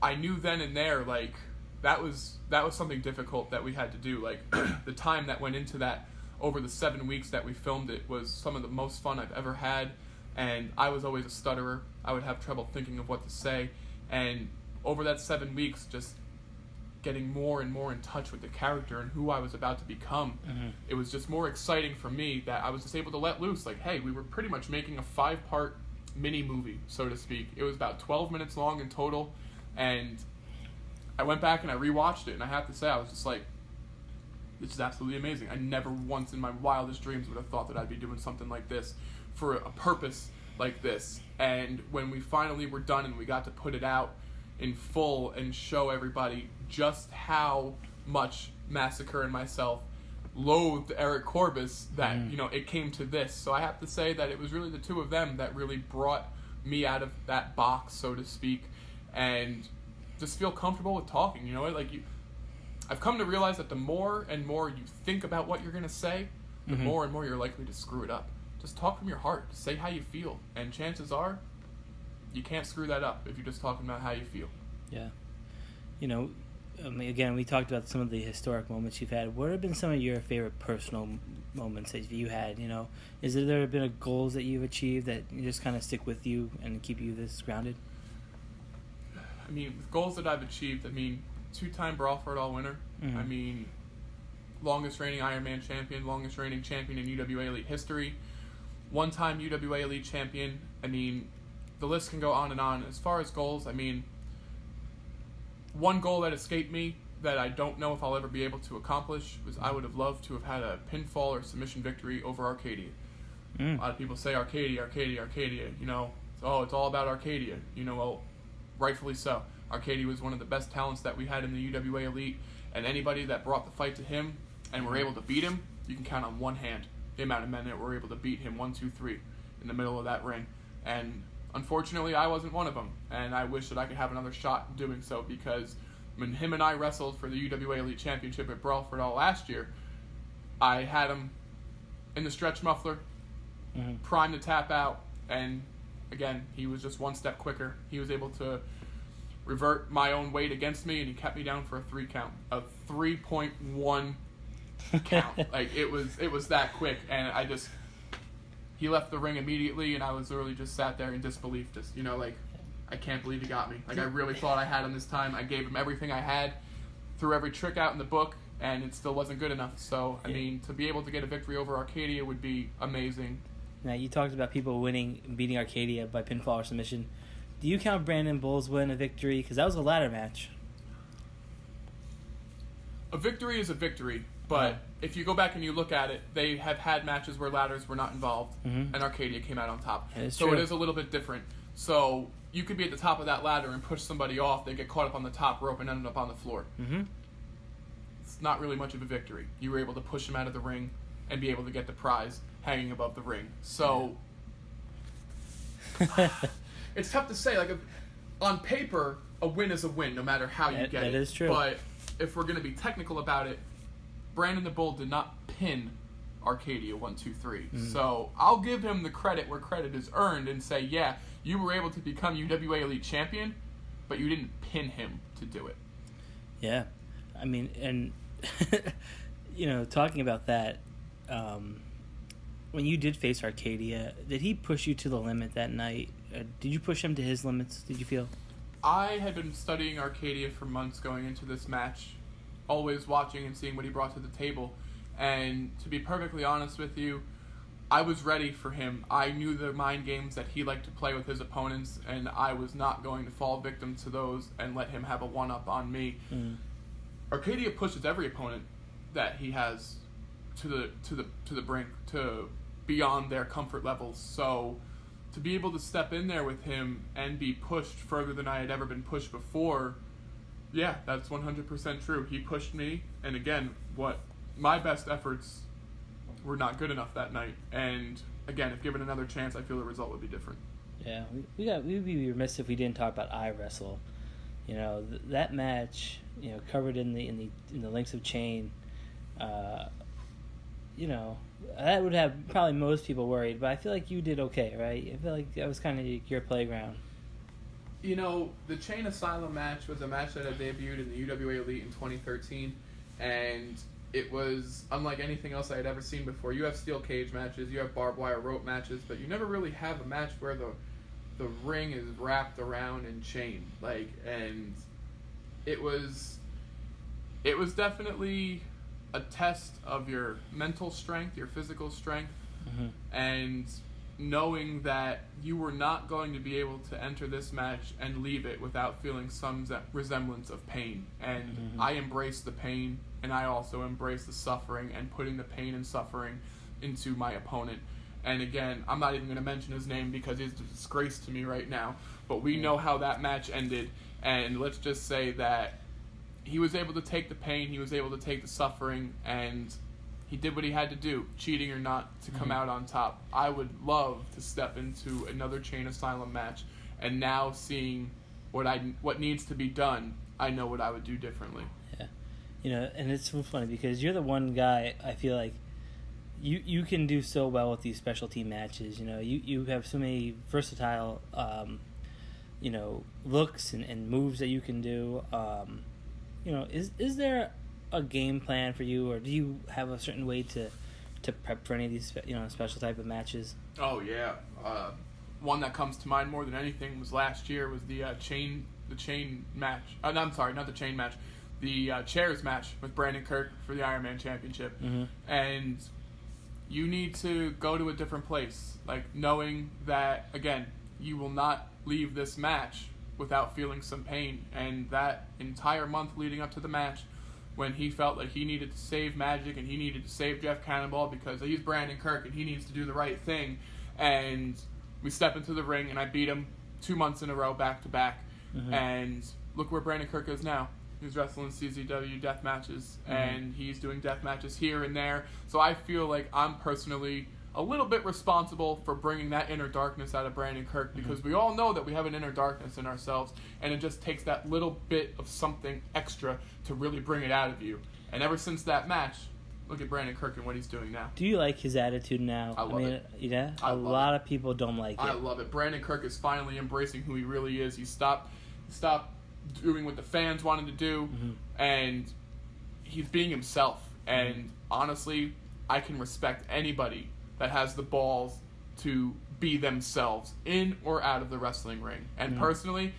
I knew then and there, like, that was something difficult that we had to do. Like, the time that went into that over the 7 weeks that we filmed it was some of the most fun I've ever had. And I was always a stutterer. I would have trouble thinking of what to say. And over that 7 weeks, just getting more and more in touch with the character and who I was about to become, it was just more exciting for me that I was just able to let loose. Like, hey, we were pretty much making a 5-part mini movie, so to speak. It was about 12 minutes long in total, and I went back and I rewatched it, and I have to say, I was just like, this is absolutely amazing. I never once in my wildest dreams would have thought that I'd be doing something like this for a purpose like this. And when we finally were done and we got to put it out in full and show everybody just how much Massacre and myself loathed Eric Corbus, that it came to this. So I have to say that it was really the two of them that really brought me out of that box, so to speak, and just feel comfortable with talking. I've come to realize that the more and more you think about what you're going to say, the more and more you're likely to screw it up. Just talk from your heart. Say how you feel. And chances are, you can't screw that up if you're just talking about how you feel. Yeah. Again, we talked about some of the historic moments you've had. What have been some of your favorite personal moments that you had? Is there been goals that you've achieved that just kind of stick with you and keep you this grounded? I mean, goals that I've achieved, 2-time Brawl for It All winner. Longest reigning Ironman champion, longest reigning champion in UWA Elite history. 1-time UWA Elite champion. The list can go on and on. As far as goals, one goal that escaped me that I don't know if I'll ever be able to accomplish was I would have loved to have had a pinfall or submission victory over Arcadia. A lot of people say Arcadia. It's all about Arcadia. Well, rightfully so. Arcadia was one of the best talents that we had in the UWA Elite, and anybody that brought the fight to him and were able to beat him, you can count on one hand the amount of men that were able to beat him 1, 2, 3 in the middle of that ring. And unfortunately, I wasn't one of them, and I wish that I could have another shot in doing so, because when him and I wrestled for the UWA Elite Championship at Brawl for It All last year, I had him in the stretch muffler, primed to tap out, and again, he was just one step quicker. He was able to revert my own weight against me, and he kept me down for a 3 count, a 3.1 count. It was that quick, and he left the ring immediately, and I was literally just sat there in disbelief, I can't believe he got me. Like, I really thought I had him this time. I gave him everything I had, threw every trick out in the book, and it still wasn't good enough. So, I mean, to be able to get a victory over Arcadia would be amazing. Now, you talked about people beating Arcadia by pinfall or submission. Do you count Brandon Bull's win a victory? Because that was a ladder match. A victory is a victory, but if you go back and you look at it, they have had matches where ladders were not involved, and Arcadia came out on top. So it is a little bit different. So you could be at the top of that ladder and push somebody off. They get caught up on the top rope and end up on the floor. Mm-hmm. It's not really much of a victory. You were able to push them out of the ring and be able to get the prize hanging above the ring. So it's tough to say. Like, on paper, a win is a win, no matter how you get it. That is true. But if we're going to be technical about it, Brandon the Bull did not pin Arcadia 1, 2, 3. Mm-hmm. So I'll give him the credit where credit is earned and say, yeah, you were able to become UWA Elite Champion, but you didn't pin him to do it. Yeah. I mean, and, talking about that, when you did face Arcadia, did he push you to the limit that night? Did you push him to his limits, did you feel? I had been studying Arcadia for months going into this match, always watching and seeing what he brought to the table. And to be perfectly honest with you, I was ready for him. I knew the mind games that he liked to play with his opponents, and I was not going to fall victim to those and let him have a one-up on me. Mm. Arcadia pushes every opponent that he has to the brink, to beyond their comfort levels. So to be able to step in there with him and be pushed further than I had ever been pushed before, yeah, that's 100% true. He pushed me, and again, my best efforts were not good enough that night. And again, if given another chance, I feel the result would be different. Yeah, we'd be remiss if we didn't talk about iWrestle. That match, covered in the links of chain. That would have probably most people worried, but I feel like you did okay, right? I feel like that was kind of your playground. The Chain Asylum match was a match that had debuted in the UWA Elite in 2013, and it was unlike anything else I had ever seen before. You have steel cage matches, you have barbed wire rope matches, but you never really have a match where the ring is wrapped around in chain. And it was definitely a test of your mental strength, your physical strength, and knowing that you were not going to be able to enter this match and leave it without feeling some resemblance of pain. And I embraced the pain, and I also embraced the suffering and putting the pain and suffering into my opponent. And again, I'm not even going to mention his name because he's a disgrace to me right now, but we know how that match ended, and let's just say that he was able to take the pain, he was able to take the suffering, and he did what he had to do, cheating or not, to come out on top. I would love to step into another Chain Asylum match, and now seeing what needs to be done, I know what I would do differently. Yeah. And it's so funny because you're the one guy I feel like you can do so well with these specialty matches. You have so many versatile looks and moves that you can do. Is there a game plan for you, or do you have a certain way to prep for any of these special type of matches? Oh yeah, one that comes to mind more than anything was last year was the chain match. No, I'm sorry, not the chain match, the chairs match with Brandon Kirk for the Ironman Championship. And you need to go to a different place, knowing that again you will not leave this match without feeling some pain. And that entire month leading up to the match, when he felt like he needed to save Magic and he needed to save Jeff Cannonball because he's Brandon Kirk and he needs to do the right thing. And we step into the ring and I beat him 2 months in a row back to back. And look where Brandon Kirk is now. He's wrestling CZW death matches and he's doing death matches here and there. So I feel like I'm personally a little bit responsible for bringing that inner darkness out of Brandon Kirk, because we all know that we have an inner darkness in ourselves, and it just takes that little bit of something extra to really bring it out of you. And ever since that match, look at Brandon Kirk and what he's doing now. Do you like his attitude now? I love it. Yeah? A lot of people don't like it. I love it. Brandon Kirk is finally embracing who he really is. He stopped doing what the fans wanted to do, and he's being himself. And honestly, I can respect anybody that has the balls to be themselves in or out of the wrestling ring. And personally,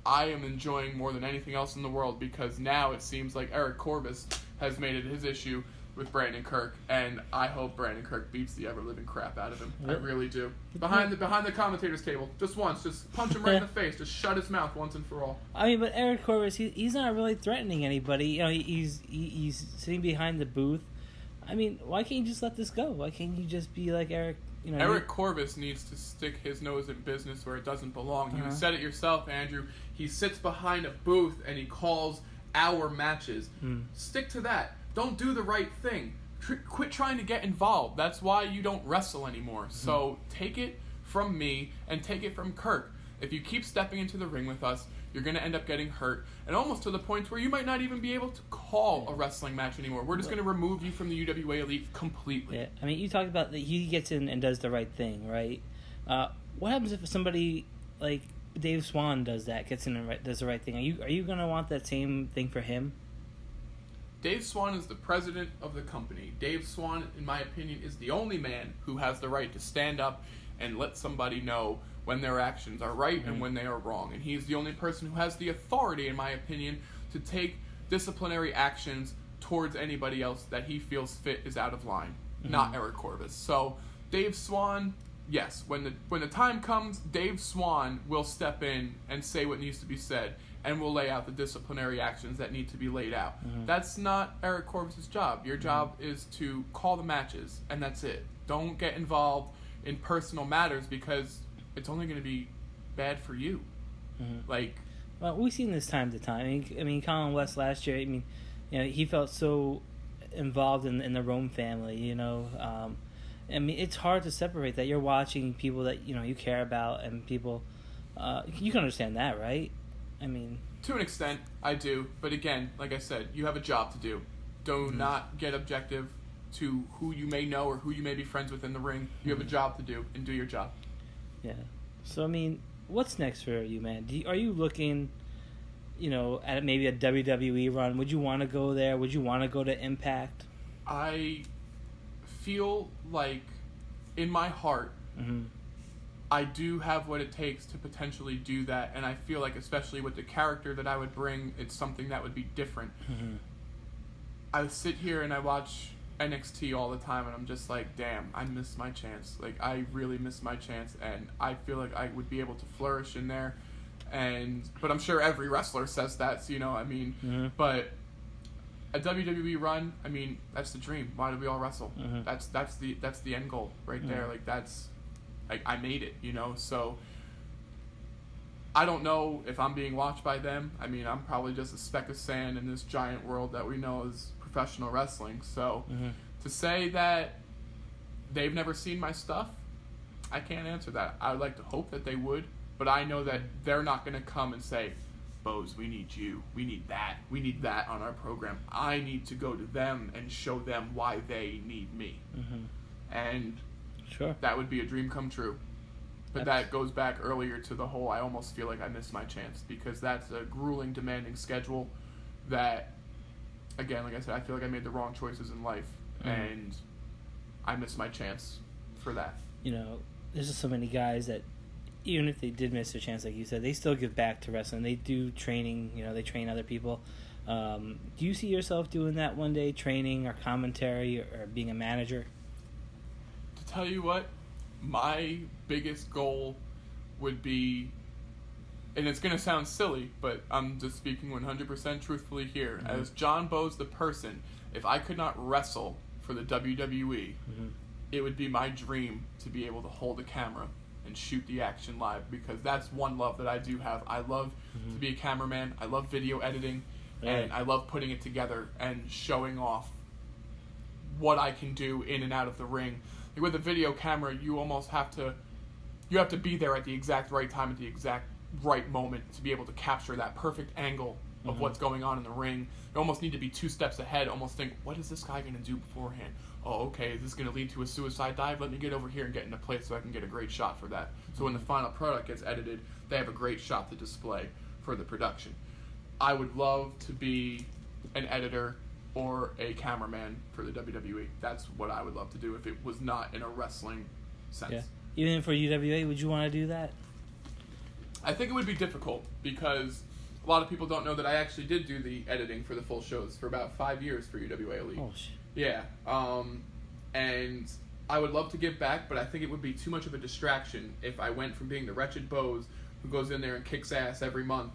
I am enjoying more than anything else in the world, because now it seems like Eric Corvus has made it his issue with Brandon Kirk, and I hope Brandon Kirk beats the ever-living crap out of him. I really do. Behind the commentator's table, just once, just punch him right in the face, just shut his mouth once and for all. I mean, but Eric Corvus, he's not really threatening anybody. You know, he's sitting behind the booth. I mean, why can't you just let this go? Why can't you just be like Eric? You know, Eric Corvus needs to stick his nose in business where it doesn't belong. You said it yourself, Andrew. He sits behind a booth and he calls our matches. Stick to that. Don't do the right thing. Quit trying to get involved. That's why you don't wrestle anymore. So take it from me and take it from Kirk. If you keep stepping into the ring with us, you're going to end up getting hurt, and almost to the point where you might not even be able to call a wrestling match anymore. We're just going to remove you from the UWA Elite completely. Yeah, I mean, you talked about that he gets in and does the right thing, right? What happens if somebody like Dave Swan does that, gets in and does the right thing? Are you going to want that same thing for him? Dave Swan is the president of the company. Dave Swan, in my opinion, is the only man who has the right to stand up and let somebody know when their actions are right and when they are wrong. And he's the only person who has the authority, in my opinion, to take disciplinary actions towards anybody else that he feels fit is out of line, not Eric Corvus. So Dave Swan, yes, when the time comes, Dave Swan will step in and say what needs to be said, and will lay out the disciplinary actions that need to be laid out. That's not Eric Corvus' job. Your job is to call the matches, and that's it. Don't get involved in personal matters, because it's only going to be bad for you. Well, we've seen this time to time. I mean, Colin West last year, I mean, you know, he felt so involved in the Rome family, you know. I mean, it's hard to separate that. You're watching people that, you know, you care about, and people, you can understand that, right? I mean, to an extent, I do. But again, like I said, you have a job to do. Do not get objective to who you may know or who you may be friends with in the ring. You have a job to do, and do your job. Yeah. So, I mean, what's next for you, man? Are you looking, you know, at maybe a WWE run? Would you want to go there? Would you want to go to Impact? I feel like, in my heart, I do have what it takes to potentially do that, and I feel like, especially with the character that I would bring, it's something that would be different. I sit here and I watch NXT all the time, and I'm just like, damn, I missed my chance. Like, I really missed my chance, and I feel like I would be able to flourish in there. But I'm sure every wrestler says that, so, you know, I mean, but a WWE run, I mean, that's the dream. Why do we all wrestle? That's the end goal right there. Like, that's, like, I made it, you know. So I don't know if I'm being watched by them. I mean, I'm probably just a speck of sand in this giant world that we know as professional wrestling. So to say that they've never seen my stuff, I can't answer that. I would like to hope that they would, but I know that they're not going to come and say, Bose, we need you. We need that on our program. I need to go to them and show them why they need me. And sure, that would be a dream come true. But that goes back earlier to the whole, I almost feel like I missed my chance, because that's a grueling, demanding schedule that, again, like I said, I feel like I made the wrong choices in life, and I missed my chance for that. You know, there's just so many guys that, even if they did miss their chance, like you said, they still give back to wrestling. They do training, you know, they train other people. Do you see yourself doing that one day, training or commentary or being a manager? To tell you what, my biggest goal would be, and it's going to sound silly, but I'm just speaking 100% truthfully here, as John Bose the person, if I could not wrestle for the WWE, it would be my dream to be able to hold a camera and shoot the action live, because that's one love that I do have. I love to be a cameraman. I love video editing, and I love putting it together and showing off what I can do in and out of the ring. Like with a video camera, you almost have to be there at the exact right time, at the exact right moment, to be able to capture that perfect angle of what's going on in the ring. You almost need to be 2 steps ahead, almost think, what is this guy going to do beforehand? Oh, okay, is this going to lead to a suicide dive? Let me get over here and get into place so I can get a great shot for that. So when the final product gets edited, they have a great shot to display for the production. I would love to be an editor or a cameraman for the WWE. That's what I would love to do if it was not in a wrestling sense. Even for UWA, would you want to do that? I think it would be difficult because a lot of people don't know that I actually did do the editing for the full shows for about 5 years for UWA Elite. Oh, shit. Yeah. And I would love to give back, but I think it would be too much of a distraction if I went from being the Wretched Bose who goes in there and kicks ass every month,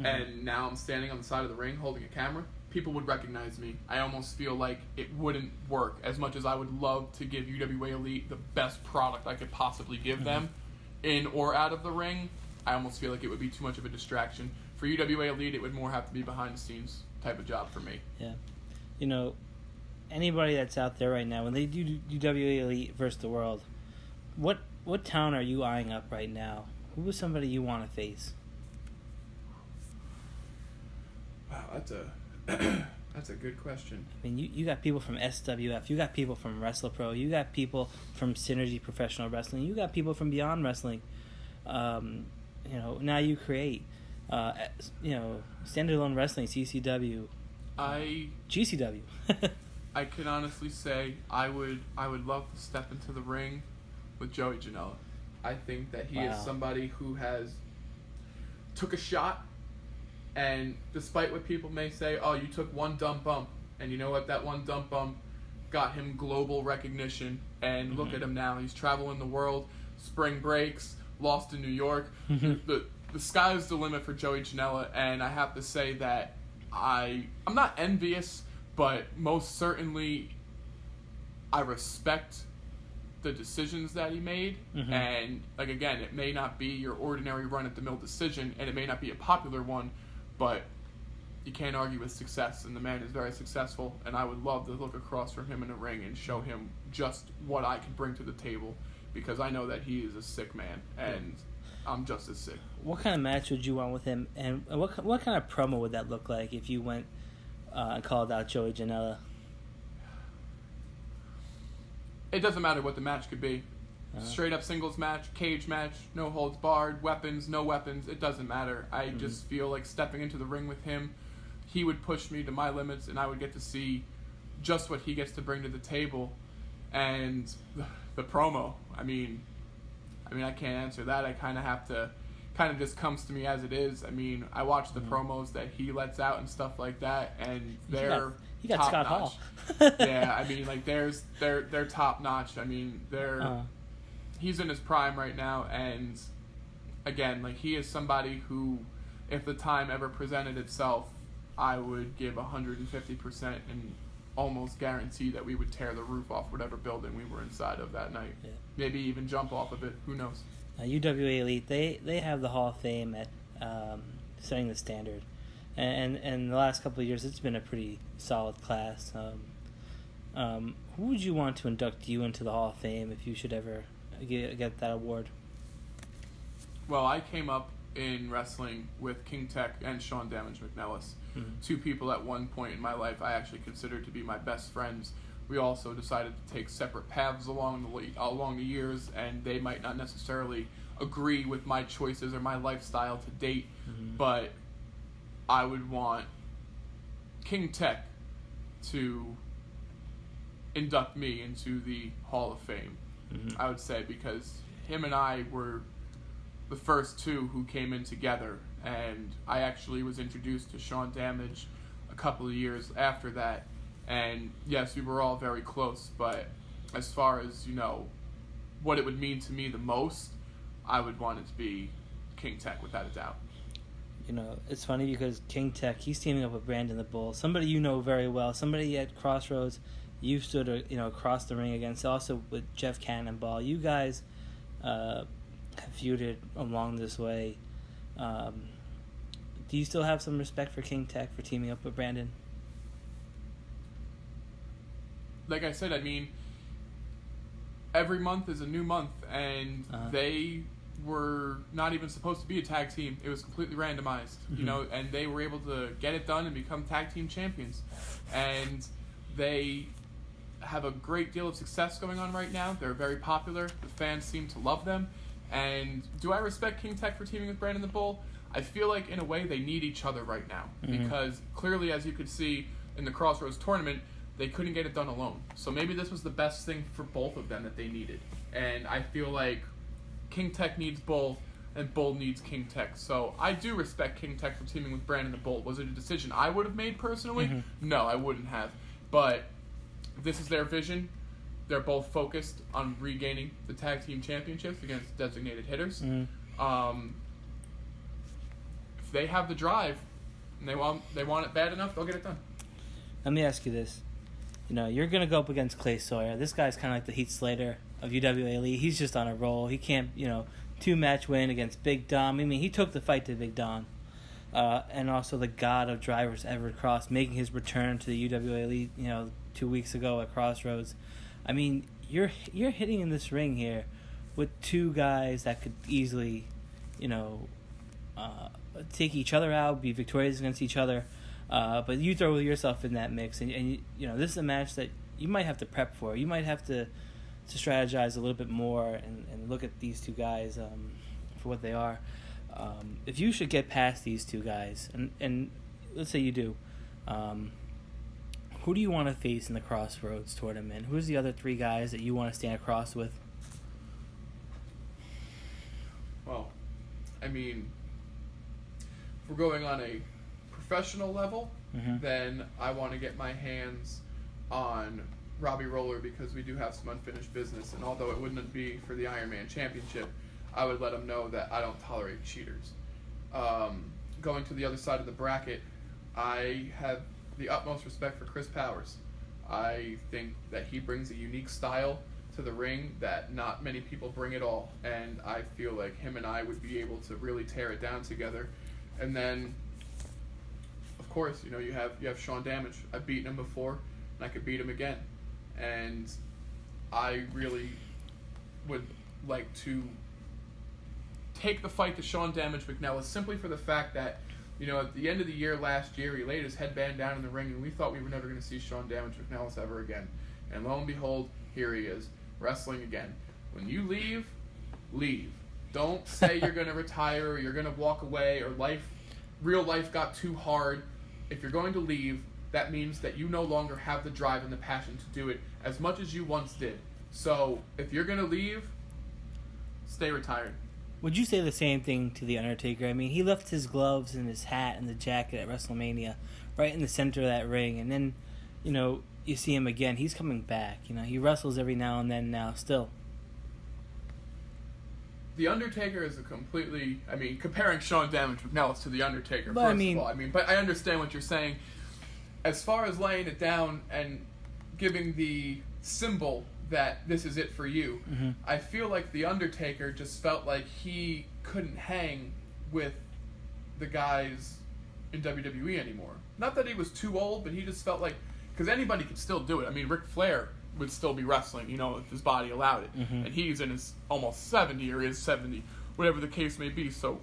and now I'm standing on the side of the ring holding a camera. People would recognize me. I almost feel like it wouldn't work as much as I would love to give UWA Elite the best product I could possibly give them in or out of the ring. I almost feel like it would be too much of a distraction. For UWA Elite, it would more have to be behind the scenes type of job for me. Yeah. You know, anybody that's out there right now, when they do UWA Elite versus the world, what town are you eyeing up right now? Who is somebody you want to face? Wow, that's a good question. I mean, you got people from SWF, you got people from WrestlePro, you got people from Synergy Professional Wrestling, you got people from Beyond Wrestling. You know, now you create, standalone wrestling, CCW, GCW. I can honestly say I would love to step into the ring with Joey Janela. I think that he is somebody who has took a shot, and despite what people may say, oh, you took one dumb bump, and you know what, that one dumb bump got him global recognition, and look at him now. He's traveling the world, spring breaks, lost in New York. The sky's the limit for Joey Janela, and I have to say that I'm not envious, but most certainly I respect the decisions that he made. And like, again, it may not be your ordinary run at the mill decision, and it may not be a popular one, but you can't argue with success, and the man is very successful, and I would love to look across from him in a ring and show him just what I can bring to the table, because I know that he is a sick man, and I'm just as sick. What kind of match would you want with him, and what kind of promo would that look like if you went and called out Joey Janela? It doesn't matter what the match could be. Straight up singles match, cage match, no holds barred, weapons, no weapons, it doesn't matter. I just feel like stepping into the ring with him, he would push me to my limits, and I would get to see just what he gets to bring to the table. And the promo, I mean I can't answer that. I kind of just comes to me as it is. I mean, I watch the promos that he lets out and stuff like that, and they're you got top Scott notch. Hall. Yeah, I mean, like they're top notch. I mean, he's in his prime right now, and again, like, he is somebody who, if the time ever presented itself, I would give 150% and almost guarantee that we would tear the roof off whatever building we were inside of that night. Yeah. Maybe even jump off of it. Who knows? UWA Elite, they have the Hall of Fame at setting the standard, and the last couple of years it's been a pretty solid class. Who would you want to induct you into the Hall of Fame if you should ever get that award? Well, I came up in wrestling with King Tech and Sean Damage McNellis. Two people at one point in my life I actually considered to be my best friends. We also decided to take separate paths along the years, and they might not necessarily agree with my choices or my lifestyle to date, but I would want King Tech to induct me into the Hall of Fame. I would say, because him and I were the first two who came in together, and I actually was introduced to Sean Damage a couple of years after that, and yes, we were all very close, but as far as, what it would mean to me the most, I would want it to be King Tech, without a doubt. It's funny because King Tech, he's teaming up with Brandon the Bull, somebody you know very well, somebody at Crossroads you stood across the ring against, also with Jeff Cannonball. You guys have feuded along this way. Do you still have some respect for King Tech for teaming up with Brandon? Like I said, I mean, every month is a new month, and they were not even supposed to be a tag team. It was completely randomized, and they were able to get it done and become tag team champions. And they have a great deal of success going on right now. They're very popular. The fans seem to love them. And do I respect King Tech for teaming with Brandon the Bull? I feel like, in a way, they need each other right now. Because clearly, as you could see in the Crossroads tournament, they couldn't get it done alone. So maybe this was the best thing for both of them that they needed. And I feel like King Tech needs Bull, and Bull needs King Tech. So I do respect King Tech for teaming with Brandon the Bull. Was it a decision I would have made personally? No, I wouldn't have. But this is their vision. They're both focused on regaining the tag team championships against designated hitters. If they have the drive and they want it bad enough, they'll get it done. Let me ask you this. You're going to go up against Clay Sawyer. This guy's kind of like the Heath Slater of UWA Elite. He's just on a roll. He can't, 2-match win against Big Dom. I mean, he took the fight to Big Dom. And also the god of drivers, Everett Cross, making his return to the UWA Elite, 2 weeks ago at Crossroads. I mean, you're hitting in this ring here with two guys that could easily, take each other out, be victorious against each other. But you throw yourself in that mix, and this is a match that you might have to prep for. You might have to strategize a little bit more and look at these two guys for what they are. If you should get past these two guys, and let's say you do, who do you want to face in the Crossroads tournament? Who's the other three guys that you want to stand across with? Well, I mean, if we're going on a professional level, then I want to get my hands on Robbie Roller because we do have some unfinished business, and although it wouldn't be for the Iron Man Championship, I would let him know that I don't tolerate cheaters. Going to the other side of the bracket, I have the utmost respect for Chris Powers. I think that he brings a unique style to the ring that not many people bring at all, and I feel like him and I would be able to really tear it down together. And then, of course, you have Sean Damage. I've beaten him before, and I could beat him again. And I really would like to take the fight to Sean Damage McNellis simply for the fact that, at the end of the year last year, he laid his headband down in the ring, and we thought we were never going to see Sean Damage McNellis ever again. And lo and behold, here he is, wrestling again. When you leave, leave. Don't say you're going to retire or you're going to walk away or real life got too hard. If you're going to leave, that means that you no longer have the drive and the passion to do it as much as you once did. So if you're going to leave, stay retired. Would you say the same thing to The Undertaker? I mean, he left his gloves and his hat and the jacket at WrestleMania right in the center of that ring. And then, you see him again. He's coming back. He wrestles every now and then now still. The Undertaker is comparing Sean Damage McNellis to The Undertaker, But but I understand what you're saying. As far as laying it down and giving the symbol that this is it for you, I feel like The Undertaker just felt like he couldn't hang with the guys in WWE anymore. Not that he was too old, but he just felt like, because anybody could still do it. I mean, Ric Flair would still be wrestling, if his body allowed it. And he's in his almost 70 or is 70, whatever the case may be. So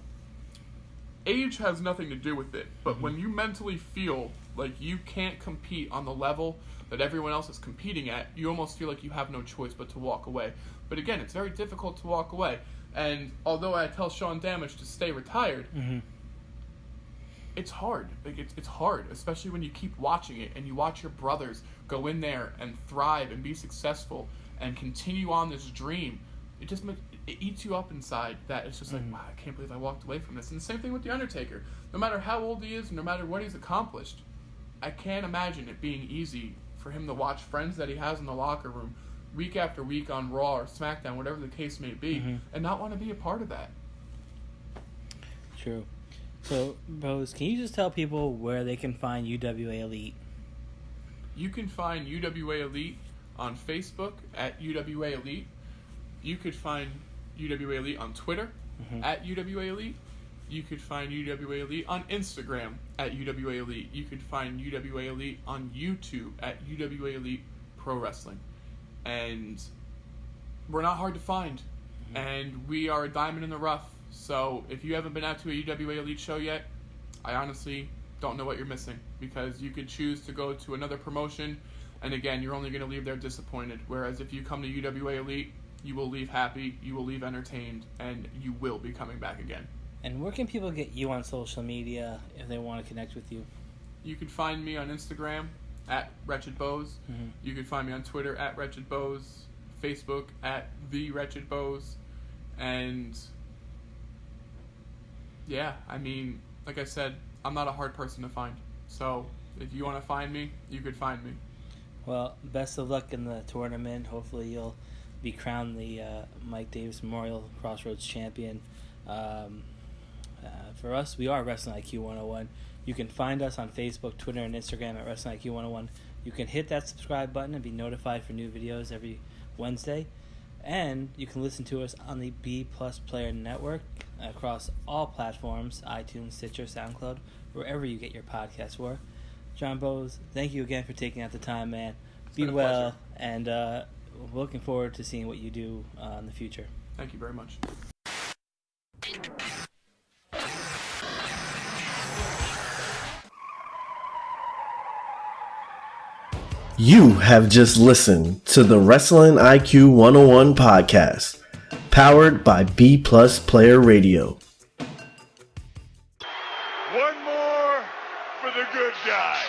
age has nothing to do with it. But when you mentally feel like you can't compete on the level that everyone else is competing at, you almost feel like you have no choice but to walk away. But again, it's very difficult to walk away. And although I tell Sean Damage to stay retired, it's hard. It's hard, especially when you keep watching it and you watch your brothers go in there and thrive and be successful and continue on this dream. It eats you up inside. That it's just like, wow, I can't believe I walked away from this. And the same thing with The Undertaker. No matter how old he is, no matter what he's accomplished, I can't imagine it being easy for him to watch friends that he has in the locker room week after week on Raw or SmackDown, whatever the case may be, and not want to be a part of that. True. So, Bose, can you just tell people where they can find UWA Elite? You can find UWA Elite on Facebook at UWA Elite. You could find UWA Elite on Twitter at UWA Elite. You could find UWA Elite on Instagram at UWA Elite. You could find UWA Elite on YouTube at UWA Elite Pro Wrestling. And we're not hard to find. And we are a diamond in the rough. So if you haven't been out to a UWA Elite show yet, I honestly don't know what you're missing. Because you could choose to go to another promotion, and again, you're only going to leave there disappointed. Whereas if you come to UWA Elite, you will leave happy, you will leave entertained, and you will be coming back again. And where can people get you on social media if they want to connect with you? You can find me on Instagram at Wretched Bose. You can find me on Twitter at Wretched Bose, Facebook at The Wretched Bose, And yeah, I mean, like I said, I'm not a hard person to find. So if you want to find me, you could find me. Well, best of luck in the tournament. Hopefully you'll be crowned the Mike Davis Memorial Crossroads champion. For us, we are Wrestling IQ 101. You can find us on Facebook, Twitter, and Instagram at Wrestling IQ 101. You can hit that subscribe button and be notified for new videos every Wednesday. And you can listen to us on the B Plus Player Network across all platforms, iTunes, Stitcher, SoundCloud, wherever you get your podcasts for. John Bowes, thank you again for taking out the time, man. Be well, and looking forward to seeing what you do in the future. Thank you very much. You have just listened to the Wrestling IQ 101 podcast, powered by B Plus Player Radio. One more for the good guy.